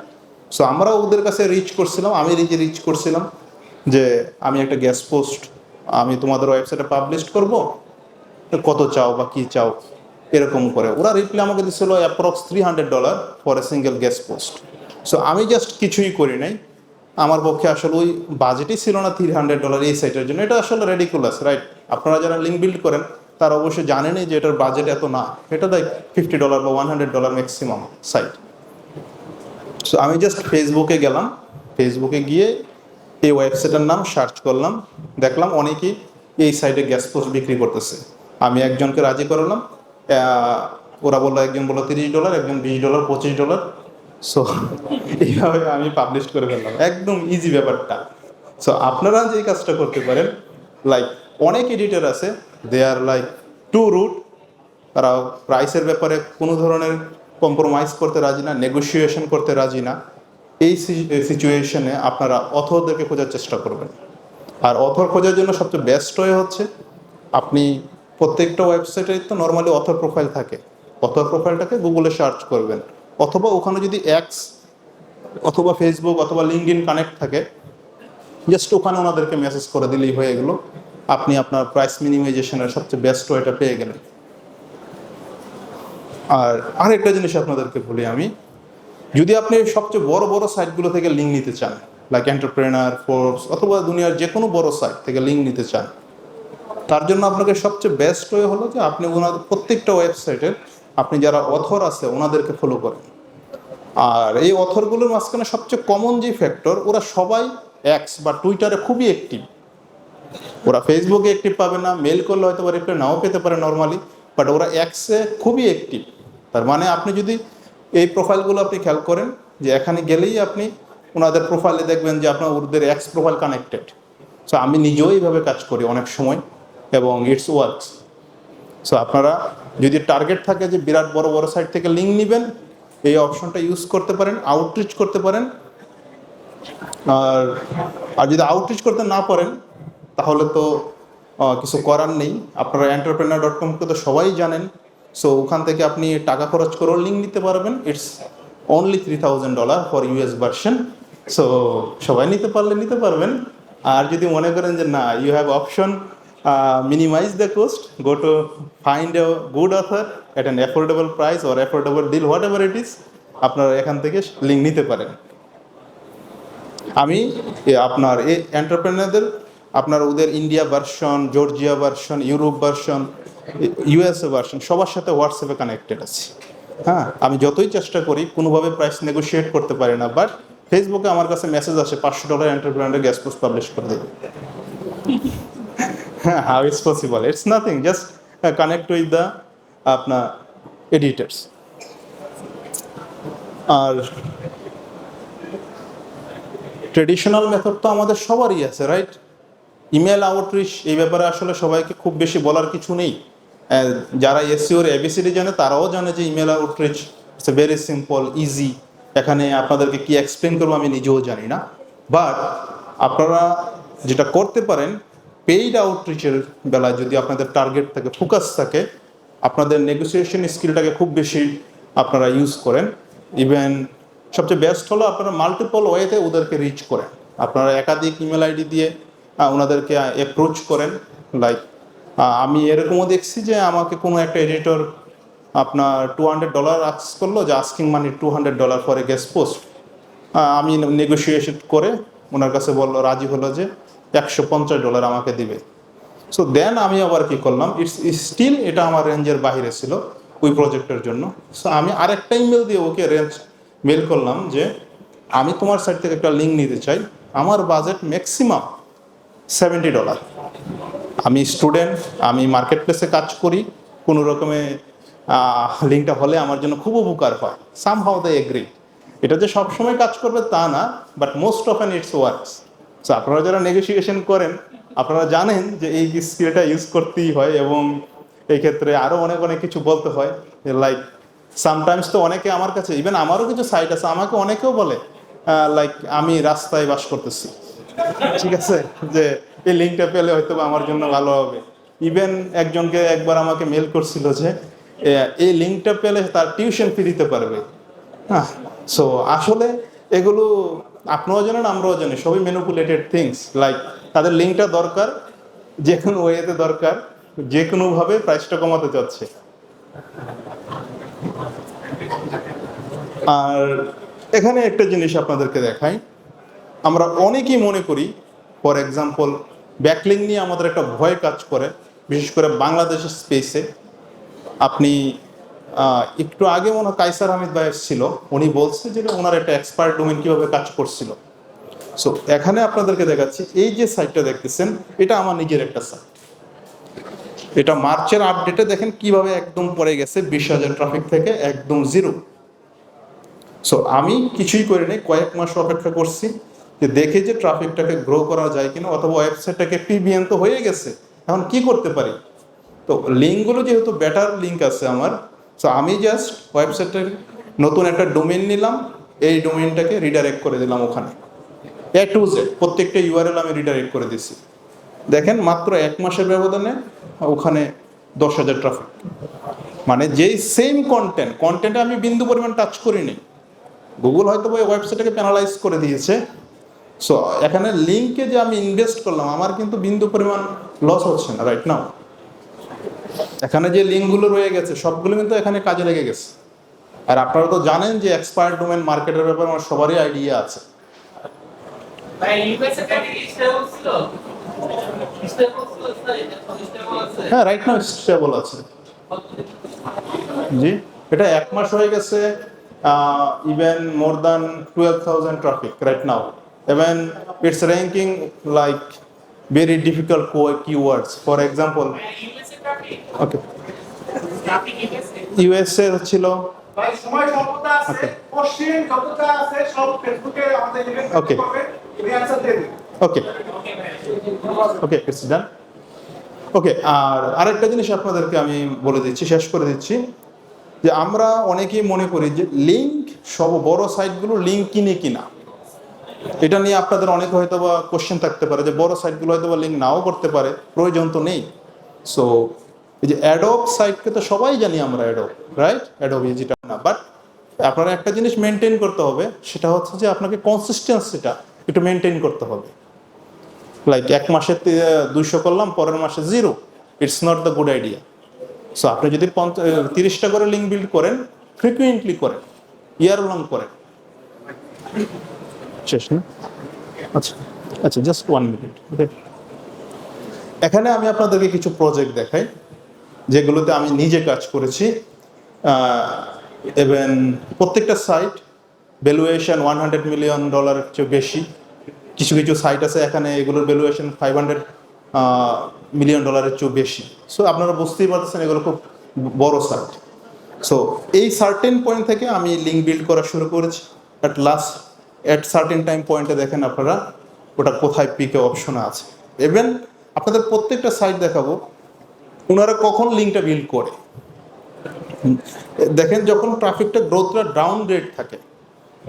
সো আমরা ওদের কাছে রিচ করছিলাম, আমি রিচ করছিলাম যে আমি একটা গেস্ট পোস্ট আমি তোমাদের ওয়েবসাইটে পাবলিশ করব, কত চাও বা কী চাও এরকম করে। ওরা রিপ্লাই আমাকে দিচ্ছিল approx $300 for a single guest post. So আমি জাস্ট কিছুই করি নাই, আমার পক্ষে আসলে ওই বাজেটই ছিল না $300 এই সাইটের জন্য। এটা আসলে রেডিকুলাস, রাইট? আপনারা যারা লিঙ্ক বিল্ড করেন তারা অবশ্যই জানেনই যে এটার বাজেট এত না, এটা লাইক $50 বা $100 ম্যাক্সিমাম সাইট। সো আমি জাস্ট ফেসবুকে গেলাম, ফেসবুকে গিয়ে এই ওয়েবসাইটের নাম সার্চ করলাম, দেখলাম অনেকেই এই সাইটে গ্যাস পোস্ট বিক্রি করতেছে। আমি একজনকে রাজি করালাম, ওরা বললো, একজন বললো $30, একজন $20, $25। সো এইভাবে আমি পাবলিশ করে ফেললাম, একদম ইজি ব্যাপারটা। সো আপনারা যে কাজটা করতে পারেন, লাইক অনেক এডিটর আছে, দে আর লাইক টু রুট, তারা প্রাইসের ব্যাপারে কোনো ধরনের কম্প্রোমাইজ করতে রাজি না, নেগোসিয়েশন করতে রাজি না। এই সিচুয়েশনে আপনারা অথরদেরকে খোঁজার চেষ্টা করবেন। আর অথর খোঁজার জন্য সবচেয়ে বেস্ট ওয়ে হচ্ছে আপনি প্রত্যেকটা ওয়েবসাইটে তো নর্মালি অথর প্রোফাইল থাকে, অথর প্রোফাইলটাকে গুগলে সার্চ করবেন, অথবা ওখানে যদি এক্স অথবা ফেসবুক অথবা লিঙ্কডইন কানেক্ট থাকে, জাস্ট ওখানে ওনাদেরকে মেসেজ করে দিলেই হয়ে গেলো, আপনি আপনার প্রাইস মিনিমাইজেশনের সবচেয়ে বেস্ট ওয়েটা পেয়ে গেলেন। আর আরেকটা জিনিস আপনাদেরকে বলি আমি, যদি আপনি সবচেয়ে বড় বড় সাইটগুলো থেকে লিঙ্ক নিতে চান, লাইক এন্টারপ্রেনার, ফোর্বস অথবা দুনিয়ার যে কোনো বড় সাইট থেকে লিঙ্ক নিতে চান, তার জন্য আপনাকে সবচেয়ে বেস্ট ওয়ে হলো যে আপনি ওনাদের প্রত্যেকটা ওয়েবসাইটের আপনি যারা অথর আছে ওনাদেরকে ফলো করেন। আর এই অথরগুলোর মাঝখানে সবচেয়ে কমন যে ফ্যাক্টর, ওরা সবাই এক্স বা টুইটারে খুবই অ্যাক্টিভ। ওরা ফেসবুকে অ্যাক্টিভ পাবে না, মেল করলে হয়তো রিপ্লাই নাও পেতে পারে নর্মালি, বাট ওরা এক্সে খুবই অ্যাক্টিভ। তার মানে আপনি যদি এই প্রোফাইলগুলো আপনি খেয়াল করেন, যে এখানে গেলেই আপনি ওনাদের প্রোফাইলে দেখবেন যে আপনার ওদের এক্স প্রোফাইল কানেক্টেড। সো আমি নিজেও এইভাবে কাজ করি অনেক সময় এবং ইটস ওয়ার্কস। সো আপনারা যদি টার্গেট থাকে যে বিরাট বড় বড় সাইট থেকে লিঙ্ক নেবেন, এই অপশনটা ইউজ করতে পারেন, আউটরিচ করতে পারেন। আর যদি আউটরিচ করতে না পারেন তাহলে তো কিছু করার নেই। আপনারা entrepreneur.com-কে তো সবাই জানেন। সো ওখান থেকে আপনি টাকা খরচ করেও লিঙ্ক নিতে পারবেন। It's only $3000 for US version. So সবাই নিতে পারলে নিতে পারবেন। আর যদি মনে করেন যে না, you have option minimize the cost, go to find a good author at an affordable price or affordable deal, whatever it is, আপনারা এখান থেকে লিঙ্ক নিতে পারেন। আমি আপনার এই এন্টারপ্রেনারদের আপনার ওদের India version, Georgia version, Europe version, USA version সবার সাথে হোয়াটসঅ্যাপে কানেক্টেড আছি। হ্যাঁ, আমি যতই চেষ্টা করি কোনোভাবে প্রাইস নেগোশিয়েট করতে পারি না, বাট ফেসবুকে আমার কাছে মেসেজ আসে $500 এন্টারপ্রেনারের গ্যাস পোস্ট পাবলিশ করে দেবে। হ্যাঁ, how it's possible? It's nothing, just connect with the আপনার এডিটার্স। আর ট্রেডিশনাল মেথড তো আমাদের সবারই আছে, রাইট? ইমেল আউটরিচ, এই ব্যাপারে আসলে সবাইকে খুব বেশি বলার কিছু নেই। যারা এসইওর ABCD জানে তারাও জানে যে email outreach it's very simple, easy. এখানে আপনাদেরকে কি এক্সপ্লেন করবো আমি নিজেও জানি না। বাট আপনারা যেটা করতে পারেন, পেইড আউটরিচের বেলায় যদি আপনাদের টার্গেট থাকে, ফোকাস থাকে, আপনাদের নেগোসিয়েশন স্কিলটাকে খুব বেশি আপনারা ইউজ করেন। ইভেন সবচেয়ে বেস্ট হলো আপনারা মাল্টিপল ওয়েতে ওদেরকে রিচ করেন। আপনারা একাধিক ইমেল আইডি দিয়ে ওনাদেরকে অ্যাপ্রোচ করেন। লাইক আমি এরকমও দেখছি যে আমাকে কোনো একটা এডিটর আপনার $200 আস্ক করলো, যে asking money $200 for a guest post. আমি নেগোসিয়েশন করে ওনার কাছে বললো, রাজি হলো যে $150 আমাকে দিবে। সো দেন আমি আবার কি করলাম, স্টিল এটা আমার রেঞ্জের বাইরে ছিল ওই প্রজেক্টের জন্য। সো আমি আরেকটা ইমেল দিয়ে ওকে মেল করলাম যে আমি তোমার সাইট থেকে একটা লিঙ্ক নিতে চাই, আমার বাজেট ম্যাক্সিমাম $70। আমি স্টুডেন্ট, আমি মার্কেট প্লেসে কাজ করি, কোনো রকমে লিঙ্কটা হলে আমার জন্য খুব উপকার হয়। সামহাউ দে এগ্রি। এটা যে সবসময় কাজ করবে তা না, but most often it's works. So আপনারা যারা নেগোসিয়েশন করেন আপনারা জানেন যে এই স্কিলটা ইউজ করতেই হয়, এবং এই ক্ষেত্রে আরও অনেক অনেক কিছু বলতে হয়। লাইক সামটাইমস তো অনেকে আমার কাছে, ইভেন আমারও কিছু সাইট আছে, আমাকে অনেকেও বলে লাইক আমি রাস্তায় বাস করতেছি, ঠিক আছে, যে এই লিঙ্কটা পেলে হয়তো আমার জন্য ভালো হবে। ইভেন একজনকে একবার আমাকে মেল করছিল যে এই লিঙ্কটা পেলে তার টিউশন ফি দিতে পারবে। হ্যাঁ, সো আসলে এগুলো আপনিও জানেন আমরাও জানি, সবই ম্যানিপুলেটেড থিংস। লাইক তাদের লিঙ্কটা দরকার, যে কোনো ওয়েতে দরকার, যে কোনোভাবে প্রাইসটা কমাতে চাচ্ছে। আর এখানে একটা জিনিস আপনাদেরকে দেখাই, আমরা অনেকেই মনে করি, ফর এক্সাম্পল ব্যাকলিং নিয়ে আমাদের একটা ভয় কাজ করে, বিশেষ করে বাংলাদেশের স্পেসে। আপনি একটু আগে মনে হয় কাইসার হামিদ ভাই ছিল, উনি বলছে যে ওনার একটা এক্সপার্ট ডোমেন কীভাবে কাজ করছিল। সো এখানে আপনাদেরকে দেখাচ্ছি, এই যে সাইটটা দেখতেছেন এটা আমার নিজের একটা সাইট। এটা মার্চের আপডেটে দেখেন কিভাবে একদম পড়ে গেছে 20,000 ট্রাফিক থেকে একদম 0। সো আমি কিছুই করিনি, কয়েক মাস অপেক্ষা করছি যে দেখে যে ট্রাফিকটাকে গ্রো করা যায় কিনা, অথবা ওয়েবসাইটটাকে পিবিএন তো হয়ে গেছে, এখন কি করতে পারি। তো লিঙ্কগুলো যেহেতু বেটার লিঙ্ক আছে আমার, সো আমি জাস্ট ওয়েবসাইটের নতুন একটা ডোমেন নিলাম, এই ডোমেনটাকে রিডাইরেক্ট করে দিলাম ওখানে, A to Z প্রত্যেকটা ইউআরএল আমি রিডাইরেক্ট করে দিছি। দেখেন মাত্র 1 মাসের ব্যবধানে ওখানে 10,000 ট্রাফিক। মানে যেই সেম কন্টেন্টে আমি বিন্দু পরিমাণ টাচ করিনি, গুগল হয়তো ওই ওয়েবসাইটটাকে প্যানালাইজ করে দিয়েছে। সো এখানে লিঙ্কে যে আমি ইনভেস্ট করলাম আমার কিন্তু বিন্দু পরিমাণ লস হচ্ছে না রাইট নাও। এখানে যে লিঙ্কগুলো রয়ে গেছে সবগুলো কিন্তু এখানে কাজে লেগে গেছে। আর আপনারা তো জানেন যে এক্সপায়ার ডোমেন মার্কেটের ব্যাপারে আমার সবারই আইডিয়া আছে। হ্যাঁ, রাইট নাও স্টেবল আছে। জি, এটা 1 মাস হয়ে গেছে, even more than 12,000 traffic right now. Even it's ranking like very difficult keywords. For example, okay, USA ছিল, ভাই সময় স্বল্পতা আছে, কোশ্চেন যতটা আছে সব ফেসবুকে আমাদের ইভেন্ট করবে, এই অ্যানসার দিয়ে দিন। ওকে ওকে, ইটস ডান। ওকে, আর আরেকটা জিনিস আপনাদেরকে আমি বলে দিচ্ছি, শেষ করে দিচ্ছি, যে আমরা অনেকেই মনে করি যে লিঙ্ক, সব বড় সাইটগুলো লিঙ্ক কিনে কিনা, এটা নিয়ে আপনাদের অনেক হয়তো বা কোশ্চেন থাকতে পারে যে বড় সাইটগুলো হয়তো বা লিঙ্ক নাও করতে পারে, প্রয়োজন তো নেই। সো এই যে অ্যাডোব সাইটকে তো সবাই জানি আমরা, অ্যাডোব রাইট, অ্যাডোব যেটা না, বাট আপনারা একটা জিনিস মেনটেন করতে হবে, সেটা হচ্ছে যে আপনাকে কনসিস্টেন্সিটা একটু মেনটেন করতে হবে। লাইক 1 মাসে 200 করলাম, পরের মাসে 0, it's not the good idea. So আপনি যদি 30টা করে লিঙ্ক বিল্ড করেন, ফ্রিকুয়েন্টলি করেন, ইয়ার লং করেন। শেষ না? আচ্ছা আচ্ছা, জাস্ট 1 মিনিট। ওকে, এখানে আমি আপনাদেরকে কিছু প্রজেক্ট দেখাই যেগুলোতে আমি নিজে কাজ করেছি। এবং প্রত্যেকটা সাইট ভ্যালুয়েশন $100 মিলিয়ন চেয়ে বেশি। কিছু কিছু সাইট আছে এখানে এগুলোর ভ্যালুয়েশন $500 মিলিয়ন চেয়েও বেশি। সো আপনারা বুঝতেই পারতেছেন এগুলো খুব বড় সাইট। সো এই সার্টেন পয়েন্ট থেকে আমি লিঙ্ক বিল্ড করা শুরু করেছি। অ্যাট সার্টেন টাইম পয়েন্টে দেখেন আপনারা ওটা কোথায় পিকে অপশনে আছে। ইভেন আপনাদের প্রত্যেকটা সাইট দেখাবো ওনারা কখন লিঙ্কটা বিল্ড করে। দেখেন যখন ট্রাফিকটা গ্রোথটা ডাউন গ্রেড থাকে,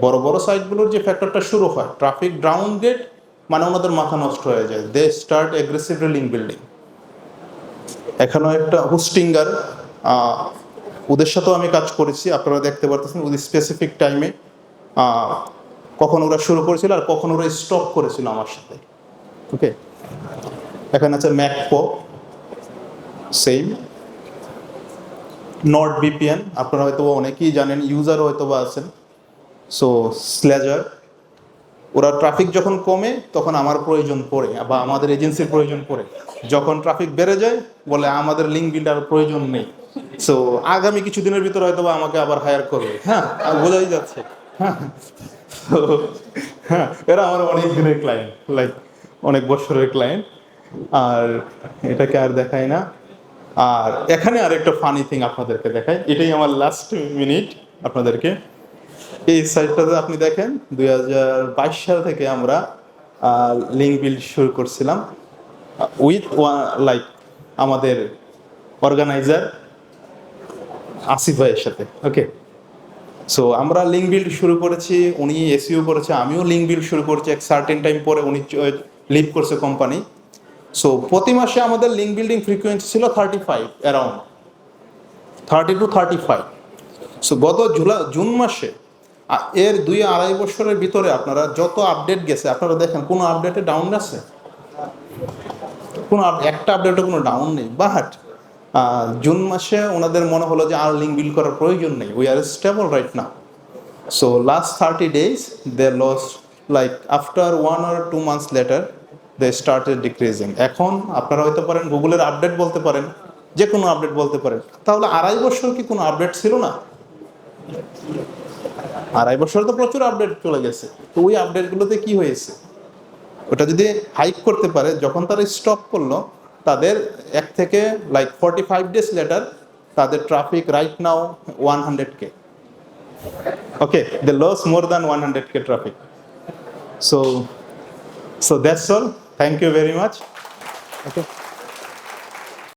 বড় বড় সাইটগুলোর যে ফ্যাক্টরটা শুরু হয় ট্রাফিক ডাউন গ্রেড, মানে ওনাদের মাথা নষ্ট হয়ে যায়, they start aggressively link building. এখানেও একটা হোস্টিঙ্গার, ওদের সাথেও আমি কাজ করেছি, আপনারা দেখতে পারতেছেন ওদের স্পেসিফিক টাইমে কখন ওরা শুরু করেছিল আর কখন ওরা স্টপ করেছিল আমার সাথে। ওকে, এখানে আছে ম্যাকপো, সেম। নট ভিপিএন আপনারা হয়তো অনেকেই জানেন, ইউজারও হয়তো বা আছেন। সো স্ল্যাজার, ওরা ট্রাফিক যখন কমে তখন আমার প্রয়োজন পড়ে বা আমাদের এজেন্সির প্রয়োজন পড়ে, যখন ট্রাফিক বেড়ে যায় বলে আমাদের লিঙ্ক বিল্ডার প্রয়োজন নেই। সো আগামী কিছুদিনের ভিতরে হয়তো বা আমাকে আবার হায়ার করবে। হ্যাঁ, বোঝাই যাচ্ছে। হ্যাঁ, তো হ্যাঁ, এরা আমার অনেক দিনের ক্লায়েন্ট, লাইক অনেক বছরের ক্লায়েন্ট। আর এটাকে আর দেখাই না। আর এখানে আরেকটা ফানি থিং আপনাদেরকে দেখাই, এটাই আমার লাস্ট মিনিট আপনাদেরকে। এই সাইটটাতে আপনি দেখেন 2022 সাল থেকে আমরা লিঙ্ক বিল্ড শুরু করছিলাম উইথ লাইক আমাদের অর্গানাইজার আসিফ ভাইয়ের সাথে। ওকে, সো আমরা লিঙ্ক বিল্ড শুরু করেছি, উনি এসইও করেছে, আমিও লিঙ্ক বিল্ড শুরু করেছি। এক সার্টেন টাইম পরে উনি লিভ করছে কোম্পানি। সো প্রতি মাসে আমাদের লিঙ্ক বিল্ডিং ফ্রিকোয়েন্সি ছিল 35, অ্যারাউন্ড 30 to 35। সো গত জুন মাসে এর 2-2.5 বছরের ভিতরে আপনারা যত আপডেট গেছে আপনারা দেখেন কোনো আপডেটে ডাউন আছে? কোনো একটা আপডেটে কোনো ডাউন নেই। বাট জুন মাসে ওনাদের মনে হলো যে আর লিঙ্ক বিল্ড করার প্রয়োজন নেই, we are stable right now. So last 30 days they lost, like after 1 or 2 months later they started decreasing. এখন আপনারা হয়তো পারেন গুগলের আপডেট বলতে পারেন, যে কোনো আপডেট বলতে পারেন, তাহলে 2.5 বছর কি কোনো আপডেট ছিল না? 2.5 বছর তো প্রচুর আপডেট চলে গেছে। তো ওই আপডেটগুলোতে কি হয়েছে? ওটা যদি হাইক করতে পারে, যখন তারা স্টপ করলো তাদের 1 থেকে লাইক 45 days লেটার তাদের traffic right now 100K। Okay, they loss more than 100K traffic. So that's all, thank you very much. Okay.